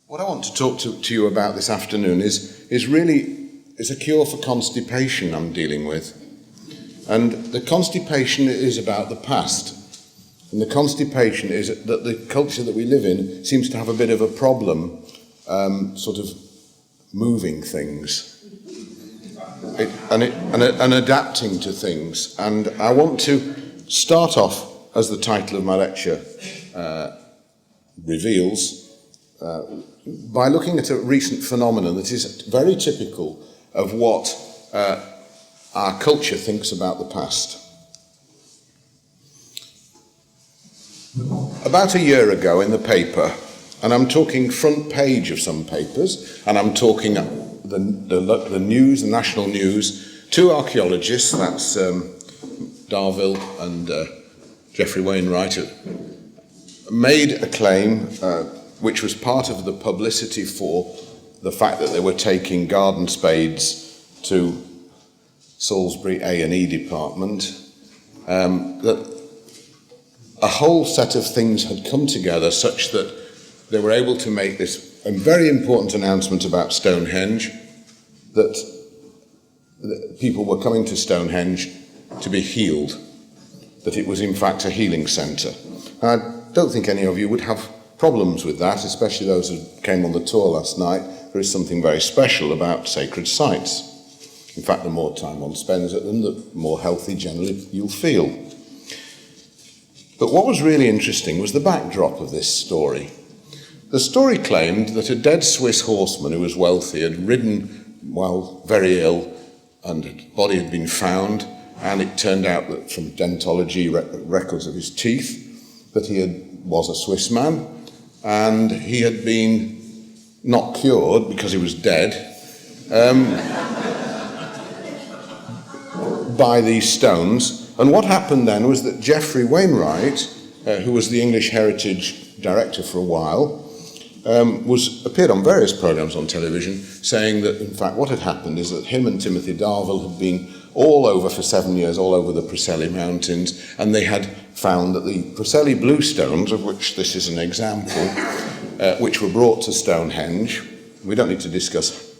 What I want to talk to you about this afternoon is a cure for constipation I'm dealing with. And the constipation is about the past. And the constipation is that the culture that we live in seems to have a bit of a problem sort of moving things and adapting to things. And I want to start off, as the title of my lecture reveals, by looking at a recent phenomenon that is very typical of what our culture thinks about the past. About a year ago in the paper, and I'm talking front page of some papers, and I'm talking the news, the national news, two archaeologists, that's Darville and Geoffrey Wainwright, made a claim which was part of the publicity for the fact that they were taking garden spades to Salisbury A&E department, that a whole set of things had come together such that they were able to make this very important announcement about Stonehenge, that people were coming to Stonehenge to be healed, that it was in fact a healing centre. I don't think any of you would have problems with that, especially those who came on the tour last night. There is something very special about sacred sites. In fact, the more time one spends at them, the more healthy generally you'll feel. But what was really interesting was the backdrop of this story. The story claimed that a dead Swiss horseman who was wealthy had ridden while very ill, and his body had been found, and it turned out that from dentology records of his teeth that he was a Swiss man, and he had been not cured because he was dead by these stones. And what happened then was that Geoffrey Wainwright, who was the English Heritage Director for a while, appeared on various programmes on television saying that in fact what had happened is that him and Timothy Darville had been all over for 7 years, all over the Preseli Mountains, and they had found that the Preseli Bluestones, of which this is an example, which were brought to Stonehenge, we don't need to discuss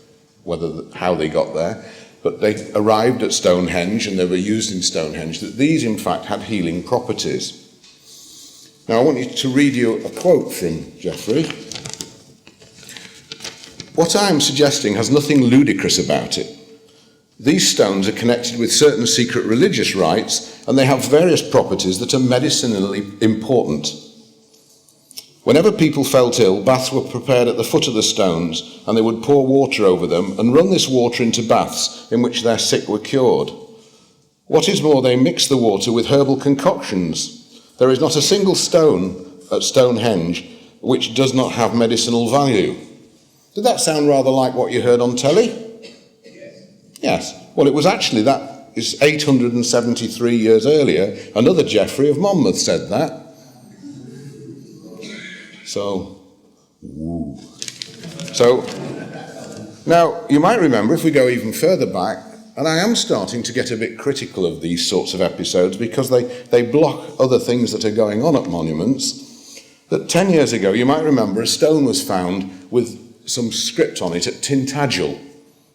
how they got there, but they arrived at Stonehenge and they were used in Stonehenge, that these in fact had healing properties. Now I want you to read you a quote from Geoffrey. What I am suggesting has nothing ludicrous about it. These stones are connected with certain secret religious rites, and they have various properties that are medicinally important. Whenever people felt ill, baths were prepared at the foot of the stones, and they would pour water over them and run this water into baths in which their sick were cured. What is more, they mixed the water with herbal concoctions. There is not a single stone at Stonehenge which does not have medicinal value. Did that sound rather like what you heard on telly? Yes. Well, it was actually, that is 873 years earlier, another Geoffrey of Monmouth said that. So, now you might remember, if we go even further back, and I am starting to get a bit critical of these sorts of episodes because they block other things that are going on at monuments, that 10 years ago, you might remember, a stone was found with some script on it at Tintagel,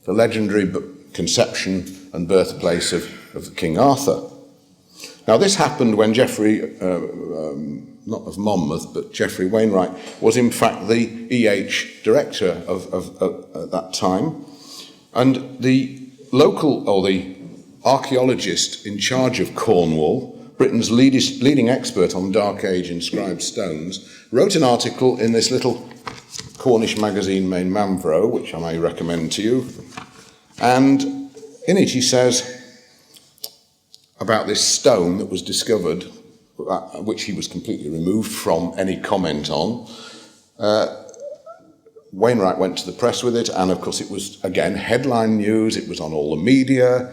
the legendary conception and birthplace of King Arthur. Now this happened when Geoffrey, not of Monmouth, but Geoffrey Wainwright, was in fact the EH director at that time. And the local, or the archaeologist in charge of Cornwall, Britain's leading expert on Dark Age inscribed stones, wrote an article in this little Cornish magazine, Main Manvro, which I may recommend to you. And in it he says about this stone that was discovered, which he was completely removed from any comment on. Wainwright went to the press with it, and of course it was, again, headline news, it was on all the media,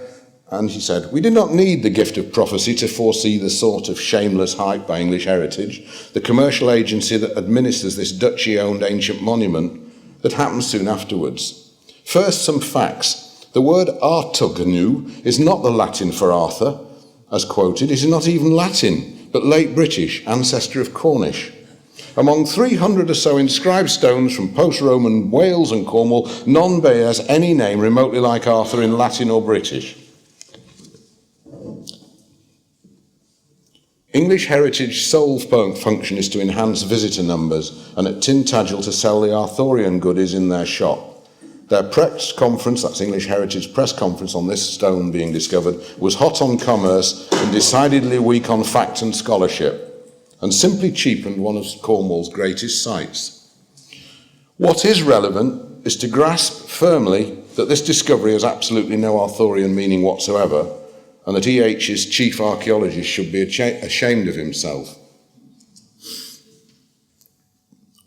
and he said, "We did not need the gift of prophecy to foresee the sort of shameless hype by English Heritage, the commercial agency that administers this duchy-owned ancient monument, that happened soon afterwards. First, some facts. The word Artugnu is not the Latin for Arthur, as quoted. It is not even Latin, but late British, ancestor of Cornish. Among 300 or so inscribed stones from post-Roman Wales and Cornwall, none bears any name remotely like Arthur in Latin or British. English Heritage sole function is to enhance visitor numbers and at Tintagel to sell the Arthurian goodies in their shop. Their press conference, that's English Heritage press conference on this stone being discovered, was hot on commerce and decidedly weak on fact and scholarship, and simply cheapened one of Cornwall's greatest sites. What is relevant is to grasp firmly that this discovery has absolutely no Arthurian meaning whatsoever, and that EH's chief archaeologist should be ashamed of himself.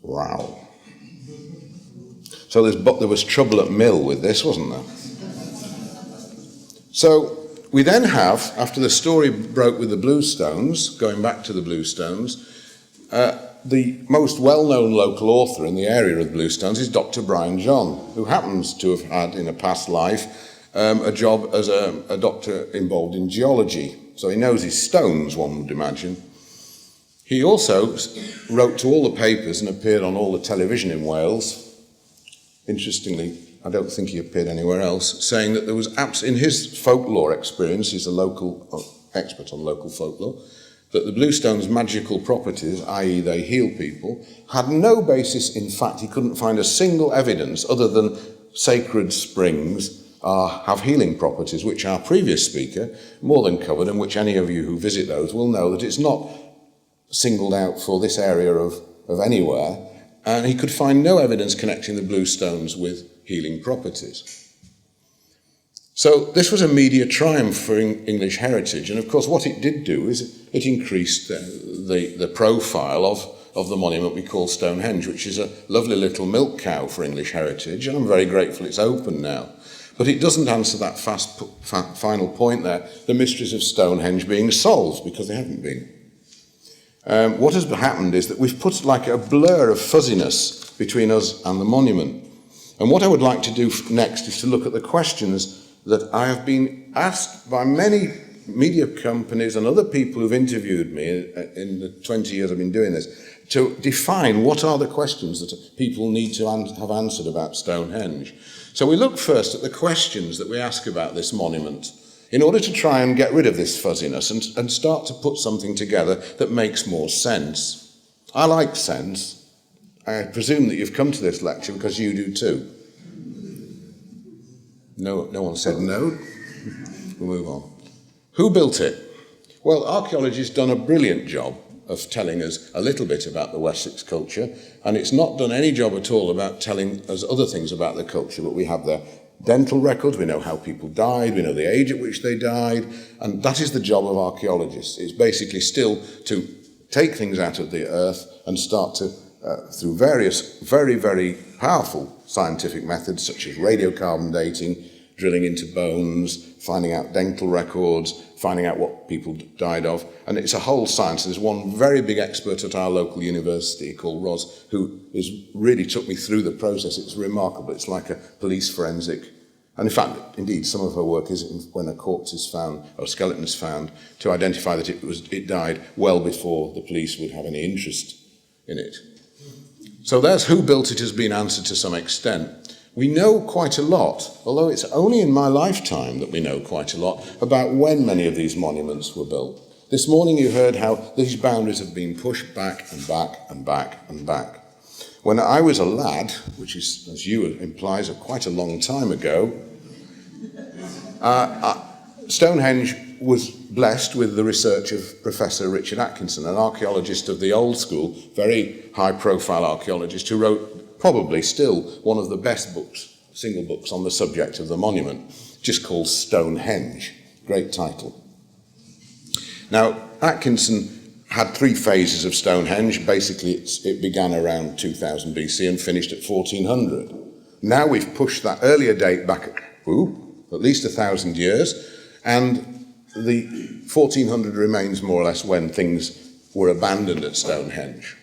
Wow. So there was trouble at mill with this, wasn't there? So we then have, after the story broke with the Bluestones, going back to the Bluestones, the most well-known local author in the area of the Bluestones is Dr. Brian John, who happens to have had in a past life a job as a doctor involved in geology. So he knows his stones, one would imagine. He also wrote to all the papers and appeared on all the television in Wales. Interestingly, I don't think he appeared anywhere else, saying that there was, in his folklore experience, he's a local expert on local folklore, that the Bluestones' magical properties, i.e. they heal people, had no basis in fact. He couldn't find a single evidence other than sacred springs have healing properties, which our previous speaker more than covered, and which any of you who visit those will know that it's not singled out for this area of anywhere, and he could find no evidence connecting the Bluestones with healing properties. So this was a media triumph for English heritage, and of course what it did do is it increased the profile of the monument we call Stonehenge, which is a lovely little milk cow for English heritage, and I'm very grateful it's open now. But it doesn't answer that final point there, the mysteries of Stonehenge being solved, because they haven't been. What has happened is that we've put like a blur of fuzziness between us and the monument. And what I would like to do next is to look at the questions that I have been asked by many media companies and other people who've interviewed me in the 20 years I've been doing this, to define what are the questions that people need to have answered about Stonehenge. So we look first at the questions that we ask about this monument in order to try and get rid of this fuzziness and start to put something together that makes more sense. I like sense. I presume that you've come to this lecture because you do too. No one said no. We'll move on. Who built it? Well, archaeology has done a brilliant job of telling us a little bit about the Wessex culture, and it's not done any job at all about telling us other things about the culture, but we have their dental records, we know how people died, we know the age at which they died, and that is the job of archaeologists. It's basically still to take things out of the earth and start to, through various very, very powerful scientific methods, such as radiocarbon dating, drilling into bones, finding out dental records, finding out what people died of. And it's a whole science. There's one very big expert at our local university called Ros, who really took me through the process. It's remarkable. It's like a police forensic. And in fact, indeed, some of her work is when a corpse is found, or a skeleton is found, to identify that it died well before the police would have any interest in it. So there's who built it has been answered to some extent. We know quite a lot, although it's only in my lifetime that we know quite a lot about when many of these monuments were built. This morning you heard how these boundaries have been pushed back and back and back and back. When I was a lad, which is, as you implies, quite a long time ago, Stonehenge was blessed with the research of Professor Richard Atkinson, an archaeologist of the old school, very high-profile archaeologist who wrote probably still one of the best books, single books on the subject of the monument, just called Stonehenge. Great title. Now, Atkinson had three phases of Stonehenge. Basically, it began around 2000 BC and finished at 1400. Now we've pushed that earlier date back at least 1,000 years, and the 1400 remains more or less when things were abandoned at Stonehenge.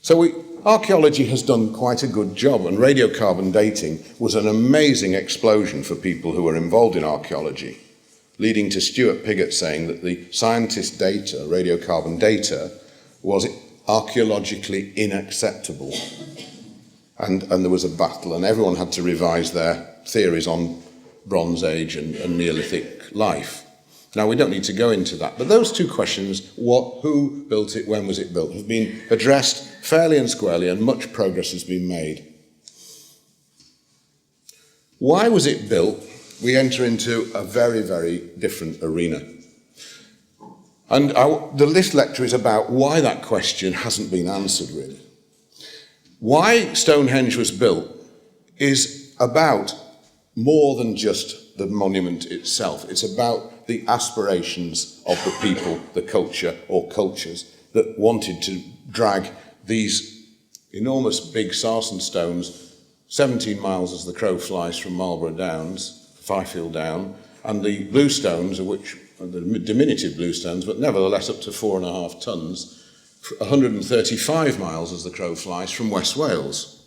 So archaeology has done quite a good job, and radiocarbon dating was an amazing explosion for people who were involved in archaeology, leading to Stuart Piggott saying that the scientist data, radiocarbon data, was archaeologically unacceptable. And there was a battle, and everyone had to revise their theories on Bronze Age and Neolithic life. Now, we don't need to go into that, but those two questions, who built it, when was it built, have been addressed fairly and squarely, and much progress has been made. Why was it built? We enter into a very, very different arena. And this lecture is about why that question hasn't been answered, really. Why Stonehenge was built is about more than just the monument itself. It's about the aspirations of the people, the culture or cultures that wanted to drag these enormous big sarsen stones 17 miles as the crow flies from Marlborough Downs, Fifield Down, and the Bluestones, which are the diminutive Bluestones, but nevertheless up to 4.5 tons, 135 miles as the crow flies from West Wales.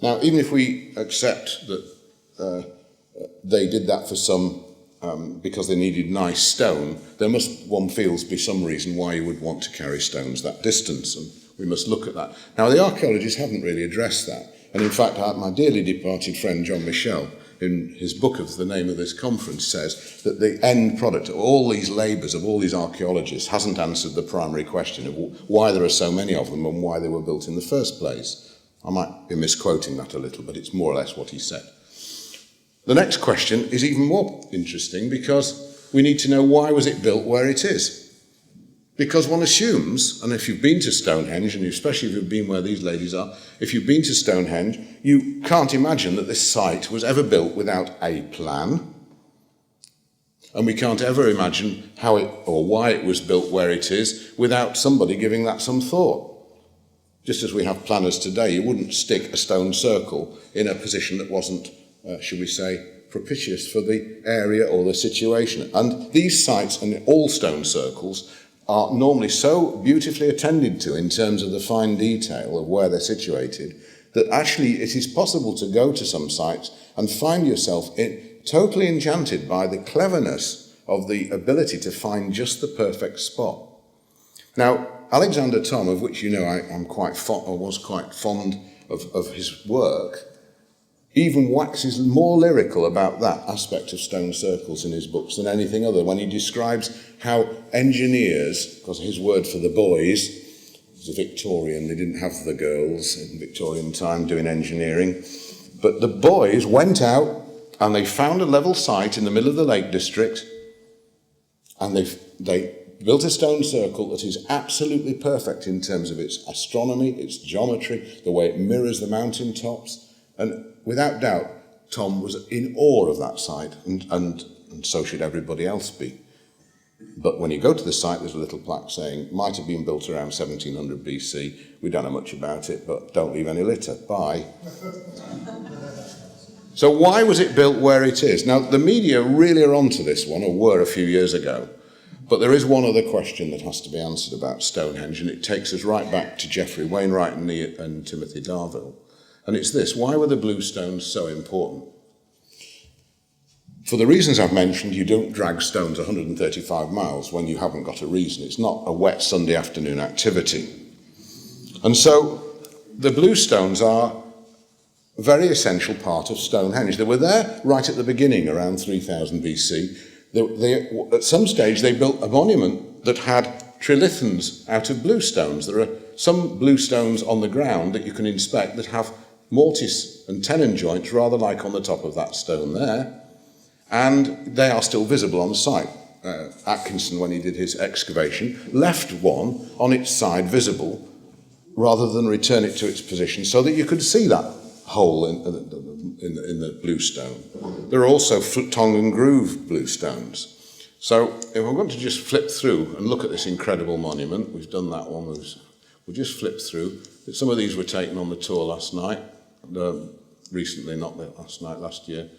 Now, even if we accept that they did that for some, because they needed nice stone, there must, one feels, be some reason why you would want to carry stones that distance, and we must look at that. Now, the archaeologists haven't really addressed that, and in fact, my dearly departed friend John Michel, in his book of the name of this conference, says that the end product of all these labours of all these archaeologists hasn't answered the primary question of why there are so many of them and why they were built in the first place. I might be misquoting that a little, but it's more or less what he said. The next question is even more interesting because we need to know why was it built where it is. Because one assumes, and if you've been to Stonehenge, and especially if you've been where these ladies are, if you've been to Stonehenge, you can't imagine that this site was ever built without a plan. And we can't ever imagine how it, or why it was built where it is, without somebody giving that some thought. Just as we have planners today, you wouldn't stick a stone circle in a position that wasn't, should we say, propitious for the area or the situation. And these sites, and all stone circles, are normally so beautifully attended to in terms of the fine detail of where they're situated, that actually it is possible to go to some sites and find yourself totally enchanted by the cleverness of the ability to find just the perfect spot. Now, Alexander Thom, of which you know I'm quite fond, or was quite fond of his work, even waxes more lyrical about that aspect of stone circles in his books than anything other, when he describes how engineers, because his word for the boys was Victorian, they didn't have the girls in Victorian time doing engineering, but the boys went out and they found a level site in the middle of the Lake District, and they built a stone circle that is absolutely perfect in terms of its astronomy, its geometry, the way it mirrors the mountain tops. And without doubt, Tom was in awe of that site, and so should everybody else be. But when you go to the site, there's a little plaque saying, might have been built around 1700 BC. We don't know much about it, but don't leave any litter. Bye. So why was it built where it is? Now, the media really are onto this one, or were a few years ago. But there is one other question that has to be answered about Stonehenge, and it takes us right back to Geoffrey Wainwright and Timothy Darville. And it's this: why were the Bluestones so important? For the reasons I've mentioned, you don't drag stones 135 miles when you haven't got a reason. It's not a wet Sunday afternoon activity. And so the Bluestones are a very essential part of Stonehenge. They were there right at the beginning, around 3000 BC. At some stage, they built a monument that had trilithons out of bluestones. There are some bluestones on the ground that you can inspect that have mortise and tenon joints, rather like on the top of that stone there, and they are still visible on site. Atkinson, when he did his excavation, left one on its side visible rather than return it to its position so that you could see that hole in the bluestone. There are also tongue and groove bluestones. So if I'm going to just flip through and look at this incredible monument, we've done that one, we'll just flip through. Some of these were taken on the tour last night, recently, not last night, last year,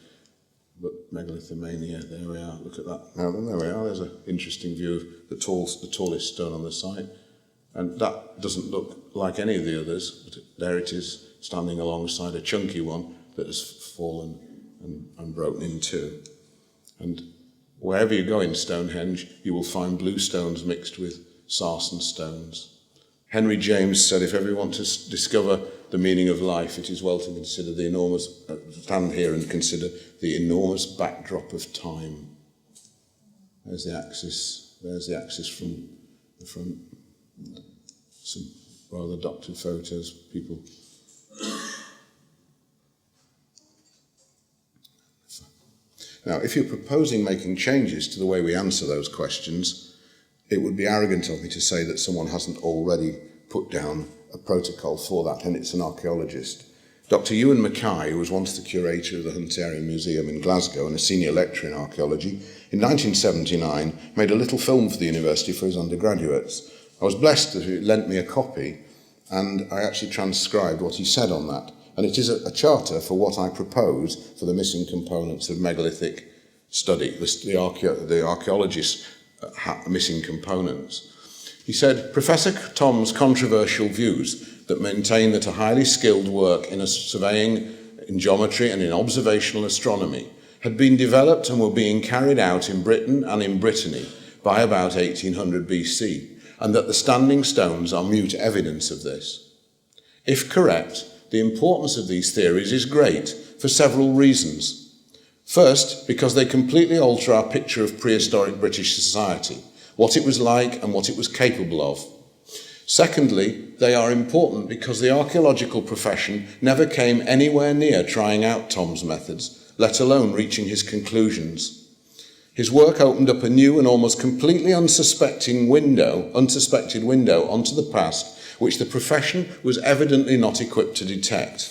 but megalithomania, there we are, look at that. Now then, there we are, there's an interesting view of the tallest stone on the site. And that doesn't look like any of the others, but there it is, standing alongside a chunky one that has fallen and broken in two. And wherever you go in Stonehenge, you will find bluestones mixed with sarsen stones. Henry James said, if ever you want to discover the meaning of life, it is well to consider the enormous, stand here and consider the enormous backdrop of time. There's the axis from the front. Some rather doctored photos, people. Now, if you're proposing making changes to the way we answer those questions, it would be arrogant of me to say that someone hasn't already put down a protocol for that, and it's an archaeologist. Dr. Ewan Mackay, who was once the curator of the Hunterian Museum in Glasgow and a senior lecturer in archaeology, in 1979 made a little film for the university for his undergraduates. I was blessed that he lent me a copy, and I actually transcribed what he said on that. And it is a charter for what I propose for the missing components of megalithic study, the archaeologists' missing components. He said, Professor Thom's controversial views that maintain that a highly skilled work in surveying, in geometry and in observational astronomy had been developed and were being carried out in Britain and in Brittany by about 1800 BC, and that the standing stones are mute evidence of this. If correct, the importance of these theories is great for several reasons. First, because they completely alter our picture of prehistoric British society, what it was like and what it was capable of. Secondly, they are important because the archaeological profession never came anywhere near trying out Thom's methods, let alone reaching his conclusions. His work opened up a new and almost completely unsuspected window onto the past, which the profession was evidently not equipped to detect.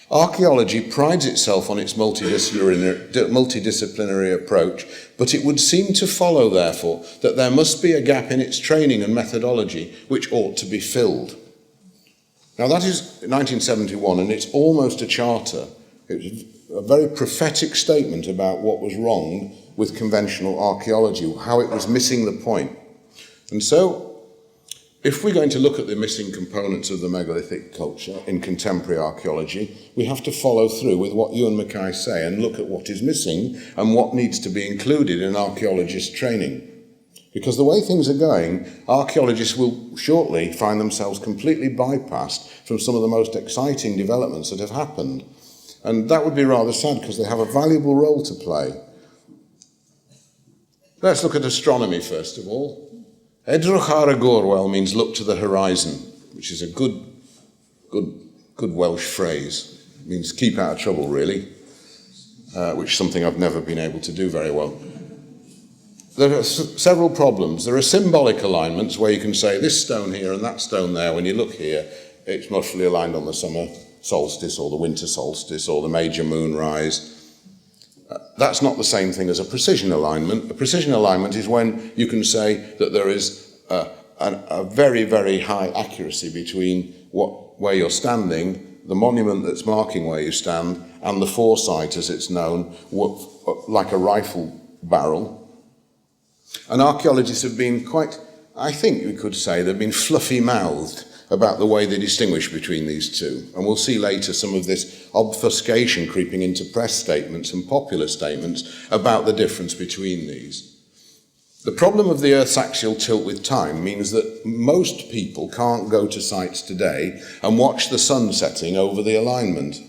Archaeology prides itself on its multidisciplinary approach, but it would seem to follow, therefore, that there must be a gap in its training and methodology which ought to be filled. Now that is 1971, and it's almost a charter. It's a very prophetic statement about what was wrong with conventional archaeology, how it was missing the point. And so, if we're going to look at the missing components of the megalithic culture in contemporary archaeology, we have to follow through with what Ewan Mackay say and look at what is missing and what needs to be included in archaeologist training. Because the way things are going, archaeologists will shortly find themselves completely bypassed from some of the most exciting developments that have happened. And that would be rather sad because they have a valuable role to play. Let's look at astronomy first of all. Edrych ar y gorwel means look to the horizon, which is a good Welsh phrase. It means keep out of trouble, really, which is something I've never been able to do very well. There are several problems. There are symbolic alignments where you can say this stone here and that stone there. When you look here, it's roughly aligned on the summer solstice or the winter solstice or the major moonrise. That's not the same thing as a precision alignment. A precision alignment is when you can say that there is a very, very high accuracy between where you're standing, the monument that's marking where you stand, and the foresight, as it's known, like a rifle barrel. And archaeologists have been quite, I think you could say, they've been fluffy-mouthed about the way they distinguish between these two. And we'll see later some of this obfuscation creeping into press statements and popular statements about the difference between these. The problem of the Earth's axial tilt with time means that most people can't go to sites today and watch the sun setting over the alignment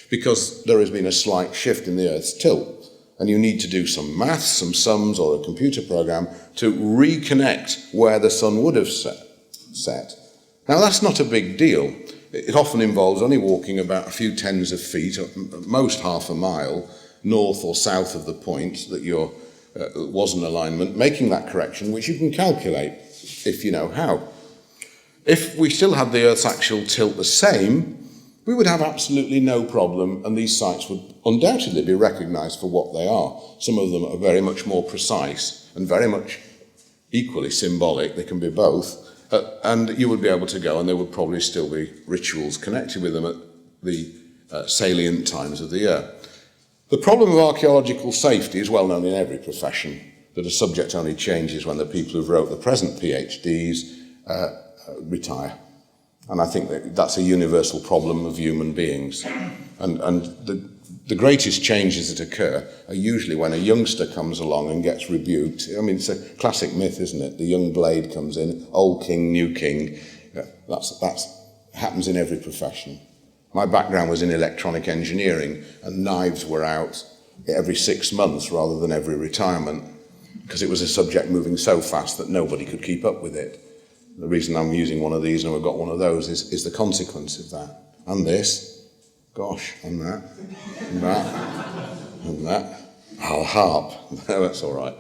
because there has been a slight shift in the Earth's tilt. And you need to do some maths, some sums, or a computer program to reconnect where the sun would have set. Now, that's not a big deal. It often involves only walking about a few tens of feet, or at most half a mile, north or south of the point that was an alignment, making that correction, which you can calculate if you know how. If we still had the Earth's axial tilt the same, we would have absolutely no problem, and these sites would undoubtedly be recognised for what they are. Some of them are very much more precise and very much equally symbolic. They can be both. And you would be able to go, and there would probably still be rituals connected with them at the salient times of the year. The problem of archaeological safety is well known in every profession, that a subject only changes when the people who wrote the present PhDs retire. And I think that's a universal problem of human beings. And the the greatest changes that occur are usually when a youngster comes along and gets rebuked. I mean, it's a classic myth, isn't it? The young blade comes in, old king, new king. Yeah, that's happens in every profession. My background was in electronic engineering, and knives were out every 6 months rather than every retirement, because it was a subject moving so fast that nobody could keep up with it. The reason I'm using one of these and I've got one of those is the consequence of that. And this, gosh, and that, and that, and that. I'll harp. No, that's all right.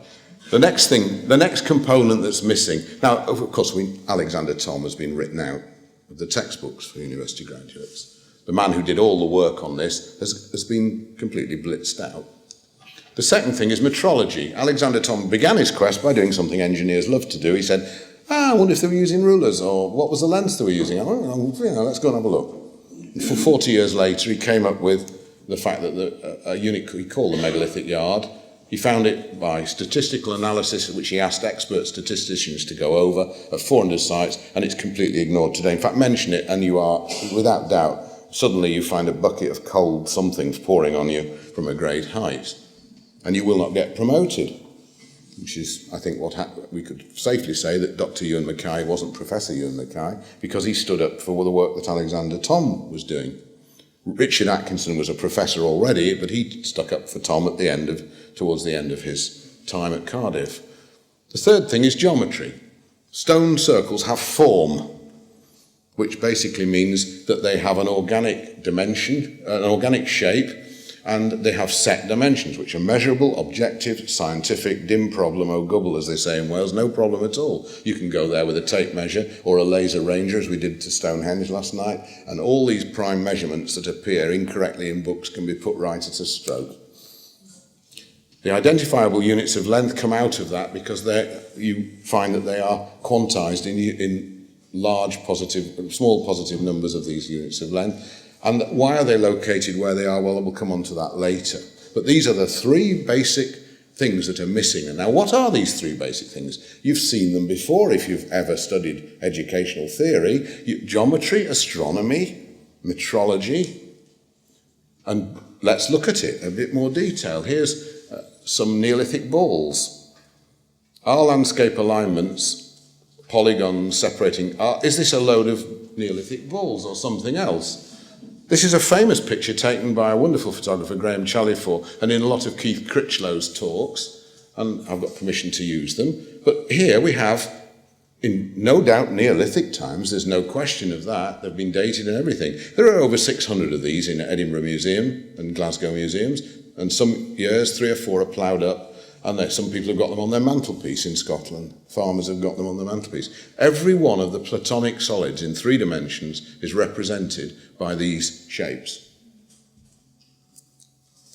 The next component that's missing, now, of course, Alexander Thom has been written out of the textbooks for university graduates. The man who did all the work on this has been completely blitzed out. The second thing is metrology. Alexander Thom began his quest by doing something engineers love to do. He said, I wonder if they were using rulers, or what was the length they were using. Let's go and have a look. And for 40 years later, he came up with the fact that a unit he called the megalithic yard, he found it by statistical analysis, which he asked expert statisticians to go over at 400 sites, and it's completely ignored today. In fact, mention it and you are, without doubt, suddenly you find a bucket of cold somethings pouring on you from a great height, and you will not get promoted, which is, I think, we could safely say that Dr. Ewan Mackay wasn't Professor Ewan Mackay, because he stood up for the work that Alexander Thom was doing. Richard Atkinson was a professor already, but he stuck up for Thom towards the end of his time at Cardiff. The third thing is geometry. Stone circles have form, which basically means that they have an organic dimension, an organic shape, and they have set dimensions, which are measurable, objective, scientific, dim problem, oh gubble, as they say in Wales, no problem at all. You can go there with a tape measure or a laser ranger, as we did to Stonehenge last night, and all these prime measurements that appear incorrectly in books can be put right at a stroke. The identifiable units of length come out of that because you find that they are quantized in small positive numbers of these units of length. And why are they located where they are? Well, we'll come on to that later. But these are the three basic things that are missing. And now, what are these three basic things? You've seen them before if you've ever studied educational theory. Geometry, astronomy, metrology. And let's look at it in a bit more detail. Here's some Neolithic balls. Are landscape alignments, polygons separating, is this a load of Neolithic balls or something else? This is a famous picture taken by a wonderful photographer, Graham Challifor, and in a lot of Keith Critchlow's talks, and I've got permission to use them. But here we have, in no doubt Neolithic times, there's no question of that, they've been dated and everything. There are over 600 of these in Edinburgh Museum and Glasgow museums, and some years 3 or 4 are ploughed up, and some people have got them on their mantelpiece in Scotland. Farmers have got them on their mantelpiece. Every one of the platonic solids in 3 dimensions is represented by these shapes.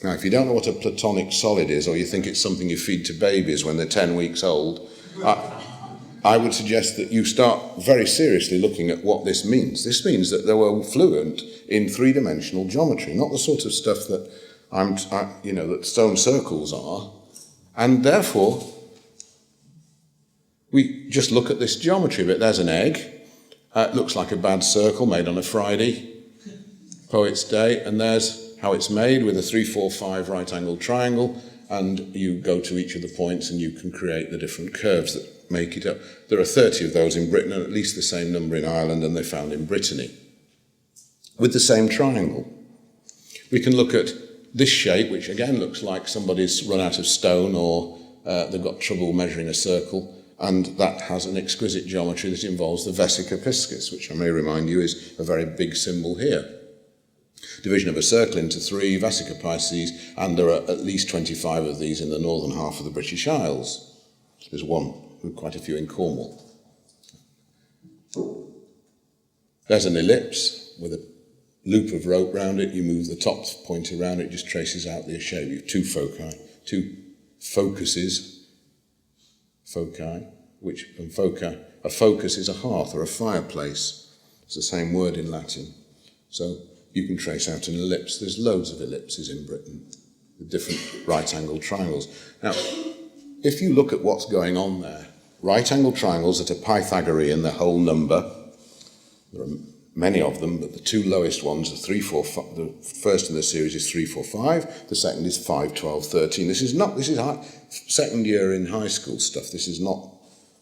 Now, if you don't know what a platonic solid is, or you think it's something you feed to babies when they're 10 weeks old, I would suggest that you start very seriously looking at what this means. This means that they were fluent in 3-dimensional geometry, not the sort of stuff that that stone circles are. And therefore, we just look at this geometry bit. There's an egg. It looks like a bad circle made on a Friday, Poet's Day, and there's how it's made with a 3, 4, 5 right-angled triangle, and you go to each of the points and you can create the different curves that make it up. There are 30 of those in Britain and at least the same number in Ireland, and they're found in Brittany with the same triangle. We can look at this shape, which again looks like somebody's run out of stone or they've got trouble measuring a circle, and that has an exquisite geometry that involves the vesica piscis, which I may remind you is a very big symbol here. Division of a circle into 3, vesica piscis, and there are at least 25 of these in the northern half of the British Isles. There's one, quite a few in Cornwall. There's an ellipse with a loop of rope round it. You move the top point around it, just traces out the shape. You have 2 foci, 2 focuses, which a focus is a hearth or a fireplace. It's the same word in Latin. So you can trace out an ellipse. There's loads of ellipses in Britain with different right-angled triangles. Now, if you look at what's going on there, right-angled triangles that are Pythagorean, the whole number, there are many of them, but the two lowest ones are 3, 4, 5. The first in the series is 3, 4, 5. The second is 5, 12, 13. This is second year in high school stuff. This is not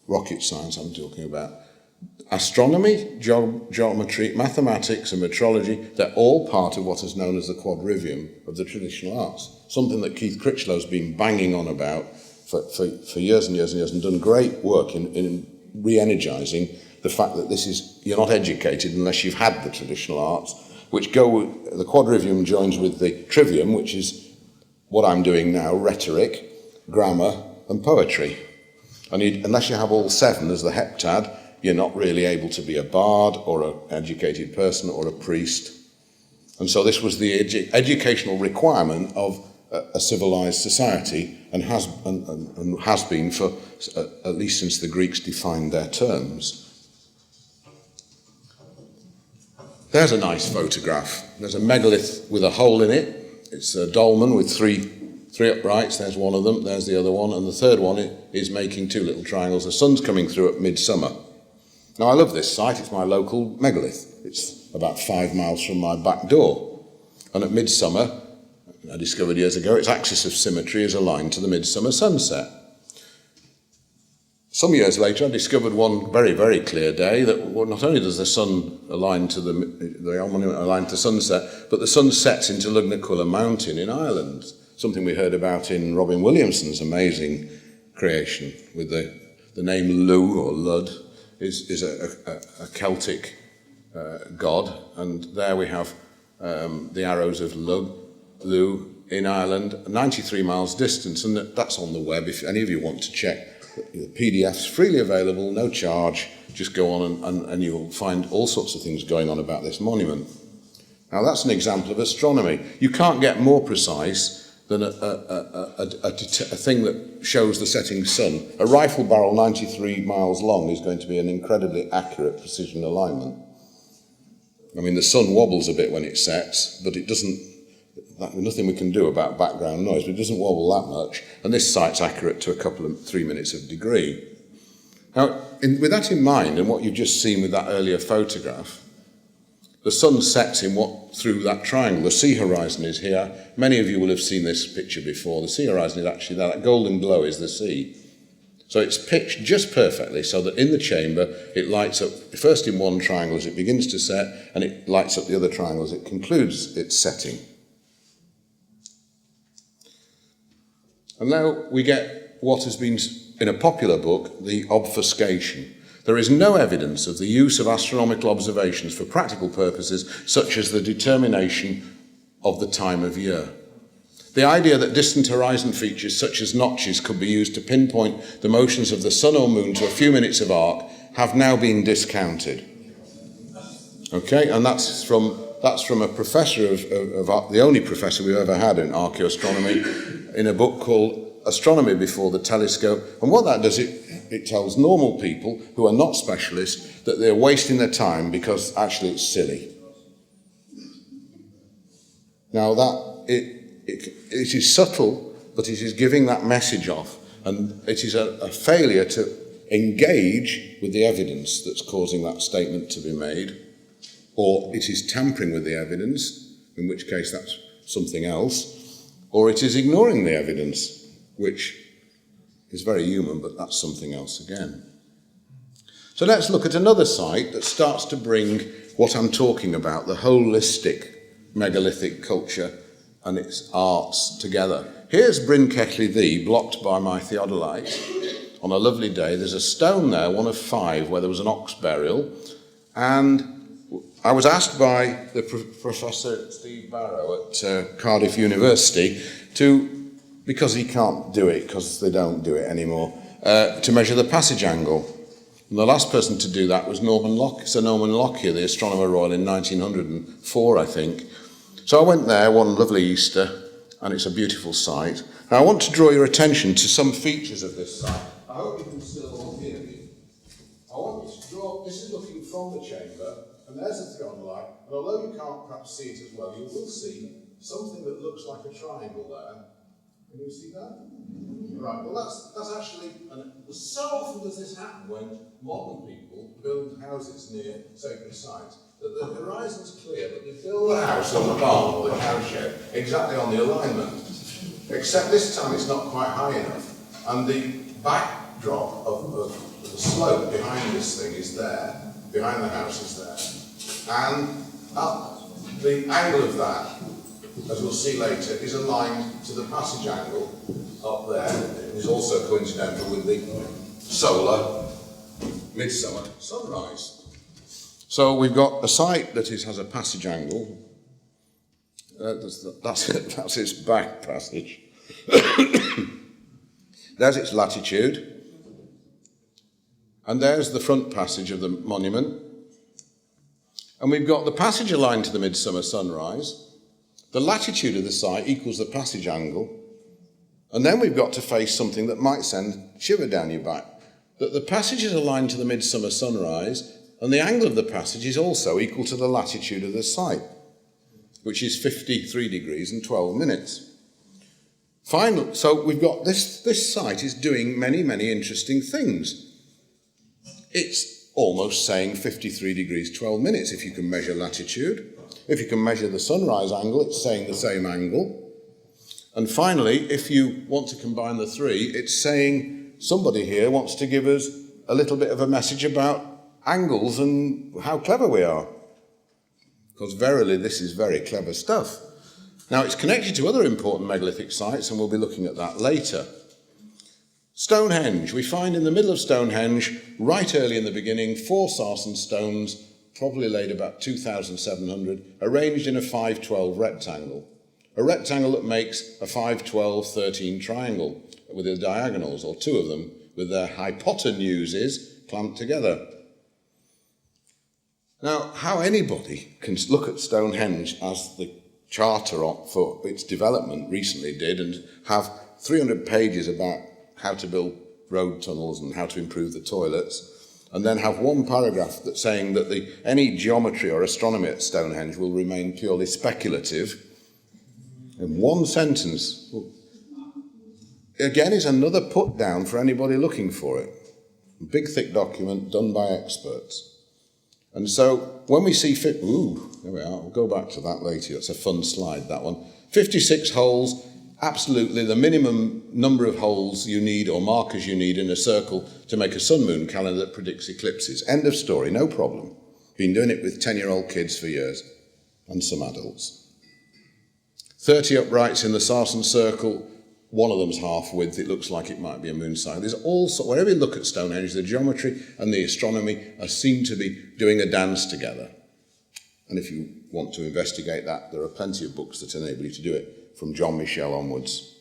rocket science I'm talking about. Astronomy, geometry, mathematics and metrology, they're all part of what is known as the quadrivium of the traditional arts. Something that Keith Critchlow's been banging on about for years and years and years, and done great work in re-energising the fact that you're not educated unless you've had the traditional arts, which the quadrivium joins with the trivium, which is what I'm doing now, rhetoric, grammar and poetry. Unless you have all 7 as the heptad, you're not really able to be a bard or an educated person or a priest. And so this was the educational requirement of a civilized society, and has been for at least since the Greeks defined their terms. There's a nice photograph. There's a megalith with a hole in it. It's a dolmen with three uprights. There's one of them. There's the other one. And the third one is making 2 little triangles. The sun's coming through at midsummer. Now, I love this site. It's my local megalith. It's about 5 miles from my back door. And at midsummer, I discovered years ago, its axis of symmetry is aligned to the midsummer sunset. Some years later, I discovered one very, very clear day that not only does the sun align to the monument align to sunset, but the sun sets into Lugnaquilla Mountain in Ireland, something we heard about in Robin Williamson's amazing creation, with the name Lu or Lud is a Celtic god, and there we have the arrows of Lu in Ireland, 93 miles distance, and that's on the web if any of you want to check. The PDF's freely available, no charge. Just go on and you'll find all sorts of things going on about this monument. Now that's an example of astronomy. You can't get more precise than a thing that shows the setting sun. A rifle barrel 93 miles long is going to be an incredibly accurate precision alignment. I mean, the sun wobbles a bit when it sets, but it doesn't. Nothing we can do about background noise, but it doesn't wobble that much, and this site's accurate to 3 minutes of degree. Now, with that in mind, and what you've just seen with that earlier photograph, the sun sets through that triangle. The sea horizon is here. Many of you will have seen this picture before. The sea horizon is actually there. That golden glow is the sea. So it's pitched just perfectly so that in the chamber it lights up first in one triangle as it begins to set, and it lights up the other triangle as it concludes its setting. And now we get what has been, in a popular book, the obfuscation. There is no evidence of the use of astronomical observations for practical purposes, such as the determination of the time of year. The idea that distant horizon features, such as notches, could be used to pinpoint the motions of the sun or moon to a few minutes of arc have now been discounted. Okay, and that's from a professor of the only professor we've ever had in archaeoastronomy, in a book called Astronomy Before the Telescope. And what that does, it tells normal people who are not specialists that they're wasting their time because actually it's silly. Now it is subtle, but it is giving that message off, and it is a failure to engage with the evidence that's causing that statement to be made, or it is tampering with the evidence, in which case that's something else, or it is ignoring the evidence, which is very human, but that's something else again. So let's look at another site that starts to bring what I'm talking about, the holistic megalithic culture and its arts together. Here's Brin Kley, blocked by my theodolite. On a lovely day, there's a stone there, one of 5, where there was an ox burial, and I was asked by the Professor Steve Barrow at Cardiff University because he can't do it, because they don't do it anymore, to measure the passage angle. And the last person to do that was Sir Norman Lockyer, the Astronomer Royal, in 1904, I think. So I went there one lovely Easter, and it's a beautiful site. Now I want to draw your attention to some features of this site. I hope you can still all hear me. I want you to draw, this is looking from the chamber, and there's a theodolite, and although you can't perhaps see it as well, you will see something that looks like a triangle there. Can you see that? Right, well that's actually, and so often does this happen when modern people build houses near sacred sites, that the horizon's clear, but they build the house on the barn or the cowshed exactly on the alignment. Except this time it's not quite high enough, and the backdrop of the slope behind this thing is there, behind the house is there, and the angle of that, as we'll see later, is aligned to the passage angle up there. It is also coincidental with the solar midsummer sunrise. So we've got a site that has a passage angle. That's its back passage. There's its latitude. And there's the front passage of the monument. And we've got the passage aligned to the midsummer sunrise. The latitude of the site equals the passage angle. And then we've got to face something that might send shiver down your back. That the passage is aligned to the midsummer sunrise, and the angle of the passage is also equal to the latitude of the site, which is 53 degrees and 12 minutes. Finally, so we've got this site is doing many, many interesting things. It's almost saying 53 degrees, 12 minutes if you can measure latitude. If you can measure the sunrise angle, it's saying the same angle. And finally, if you want to combine the three, it's saying somebody here wants to give us a little bit of a message about angles and how clever we are. Because verily, this is very clever stuff. Now, it's connected to other important megalithic sites, and we'll be looking at that later. Stonehenge. We find in the middle of Stonehenge, right early in the beginning, 4 sarsen stones, probably laid about 2,700, arranged in a 5-12 rectangle. A rectangle that makes a 5-12-13 triangle with the diagonals, or 2 of them, with their hypotenuses clamped together. Now, how anybody can look at Stonehenge as the charter for its development recently did and have 300 pages about how to build road tunnels and how to improve the toilets, and then have one paragraph that's saying that any geometry or astronomy at Stonehenge will remain purely speculative, in one sentence, again, is another put down for anybody looking for it. A big, thick document done by experts. And so when we see, there we are, we'll go back to that later. It's a fun slide, that one. 56 holes, absolutely the minimum number of holes you need or markers you need in a circle to make a sun-moon calendar that predicts eclipses. End of story, no problem. Been doing it with 10-year-old kids for years, and some adults. 30 uprights in the sarsen circle, one of them's half width, it looks like it might be a moon sign. There's also, wherever you look at Stonehenge, the geometry and the astronomy are seen to be doing a dance together. And if you want to investigate that, there are plenty of books that enable you to do it, from John Michel onwards.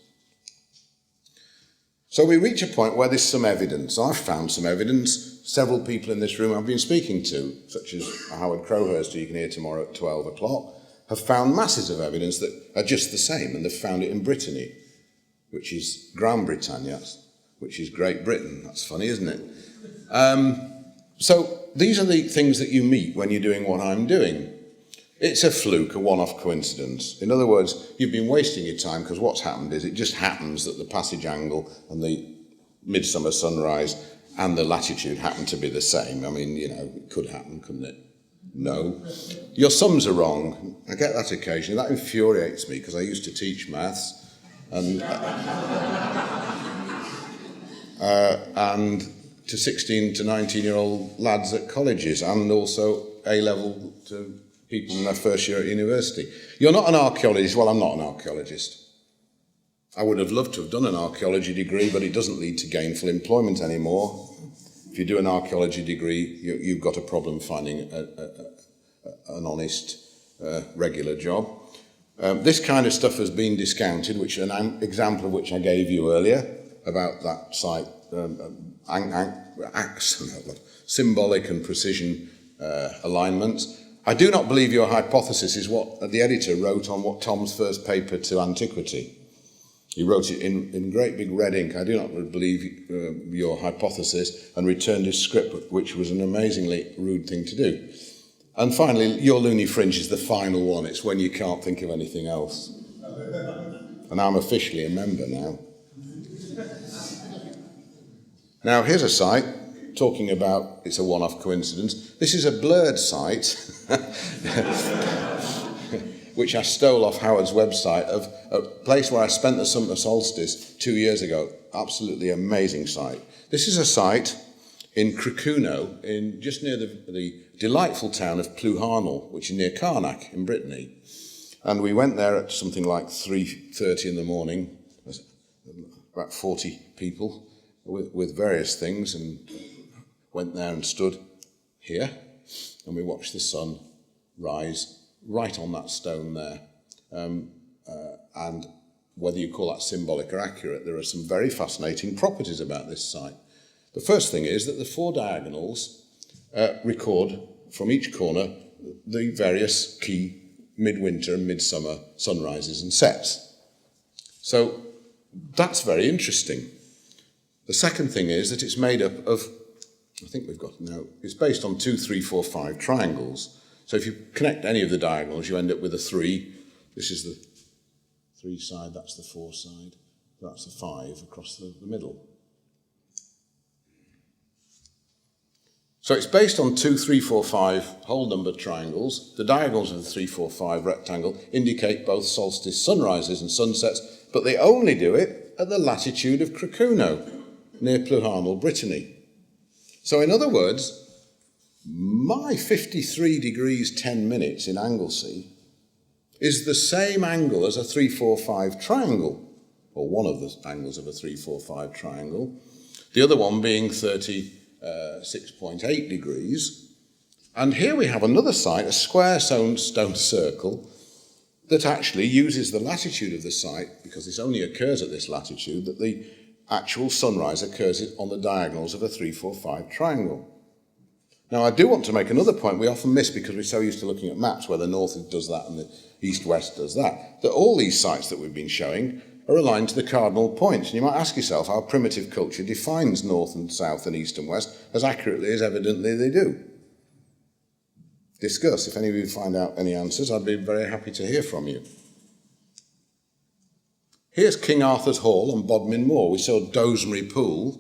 So we reach a point where there's some evidence. I've found some evidence. Several people in this room I've been speaking to, such as Howard Crowhurst, who you can hear tomorrow at 12 o'clock, have found masses of evidence that are just the same, and they've found it in Brittany, which is Gran Britannia, which is Great Britain. That's funny, isn't it? So these are the things that you meet when you're doing what I'm doing. It's a fluke, a one-off coincidence. In other words, you've been wasting your time because what's happened is it just happens that the passage angle and the midsummer sunrise and the latitude happen to be the same. I mean, it could happen, couldn't it? No. Your sums are wrong. I get that occasionally. That infuriates me because I used to teach maths. And to 16 to 19-year-old lads at colleges, and also A-level to people in their first year at university. You're not an archaeologist. Well, I'm not an archaeologist. I would have loved to have done an archaeology degree, but it doesn't lead to gainful employment anymore. If you do an archaeology degree, you've got a problem finding an honest, regular job. This kind of stuff has been discounted, which an example of which I gave you earlier about that site, symbolic and precision alignments. I do not believe your hypothesis is what the editor wrote on what Tom's first paper to antiquity. He wrote it in great big red ink. I do not believe your hypothesis, and returned his script, which was an amazingly rude thing to do. And finally, your loony fringe is the final one. It's when you can't think of anything else. And I'm officially a member now. Now, here's a site talking about it's a one-off coincidence. This is a blurred site, which I stole off Howard's website, of a place where I spent the summer solstice 2 years ago. Absolutely amazing site. This is a site in Cuno, in just near the delightful town of Bluestones, which is near Carnac in Brittany. And we went there at something like 3:30 in the morning, about 40 people with various things, and went there and stood here, and we watched the sun rise right on that stone there. And whether you call that symbolic or accurate, there are some very fascinating properties about this site. The first thing is that the four diagonals record from each corner the various key midwinter and midsummer sunrises and sets. So that's very interesting. The second thing is that it's made up of, I think we've got now, it's based on 2, 3, 4, 5 triangles. So if you connect any of the diagonals, you end up with a 3. This is the 3 side, that's the 4 side, that's the 5 across the middle. So it's based on 2, 3, 4, 5 whole number triangles. The diagonals of the 3, 4, 5 rectangle indicate both solstice sunrises and sunsets, but they only do it at the latitude of Cuno, near Bluestones, Brittany. So in other words, my 53 degrees 10 minutes in Anglesey is the same angle as a 3, 4, 5 triangle, or one of the angles of a 3, 4, 5 triangle, the other one being 36.8 degrees. And here we have another site, a square stone circle, that actually uses the latitude of the site, because this only occurs at this latitude, that the actual sunrise occurs on the diagonals of a 3, 4, 5 triangle. Now, I do want to make another point we often miss because we're so used to looking at maps where the north does that and the east-west does that all these sites that we've been showing are aligned to the cardinal points. And you might ask yourself how primitive culture defines north and south and east and west as accurately as evidently they do. Discuss. If any of you find out any answers, I'd be very happy to hear from you. Here's King Arthur's Hall on Bodmin Moor. We saw Dosemary Pool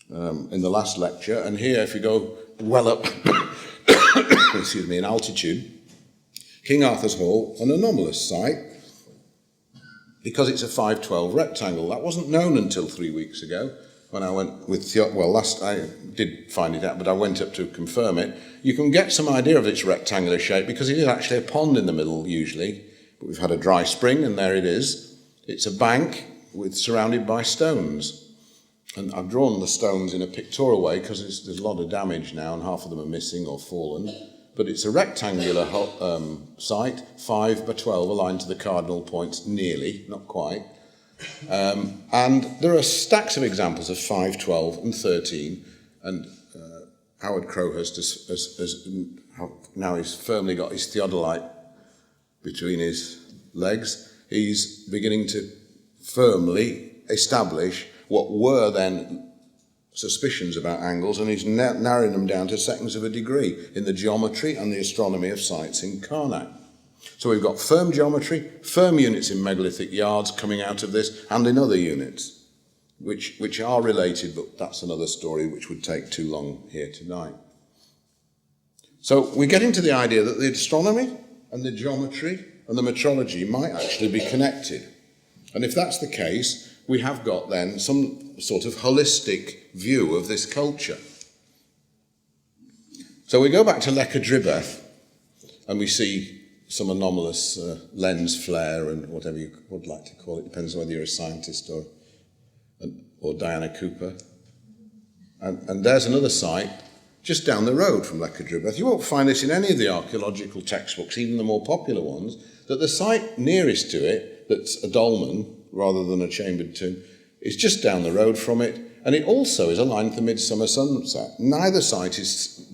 in the last lecture, and here, if you go well up, excuse me, in altitude, King Arthur's Hall, an anomalous site, because it's a 512 rectangle. That wasn't known until 3 weeks ago, when I went with, I did find it out, but I went up to confirm it. You can get some idea of its rectangular shape, because it is actually a pond in the middle, usually, but we've had a dry spring, and there it is. It's a bank surrounded by stones. And I've drawn the stones in a pictorial way because there's a lot of damage now and half of them are missing or fallen. But it's a rectangular site, 5 by 12, aligned to the cardinal points nearly, not quite. And there are stacks of examples of 5, 12 and 13. And Howard Crowhurst has now he's firmly got his theodolite between his legs. He's beginning to firmly establish what were then suspicions about angles, and he's narrowing them down to seconds of a degree in the geometry and the astronomy of sites in Carnac. So we've got firm geometry, firm units in megalithic yards coming out of this, and in other units, which are related, but that's another story which would take too long here tonight. So we get into the idea that the astronomy and the geometry and the metrology might actually be connected. And if that's the case, we have got then some sort of holistic view of this culture. So we go back to Rebutting, and we see some anomalous lens flare and whatever you would like to call it, depends on whether you're a scientist or Diana Cooper. And there's another site just down the road from Rebutting. You won't find this in any of the archaeological textbooks, even the more popular ones, that the site nearest to it, that's a dolmen rather than a chambered tomb, is just down the road from it, and it also is aligned to the midsummer sunset. Neither site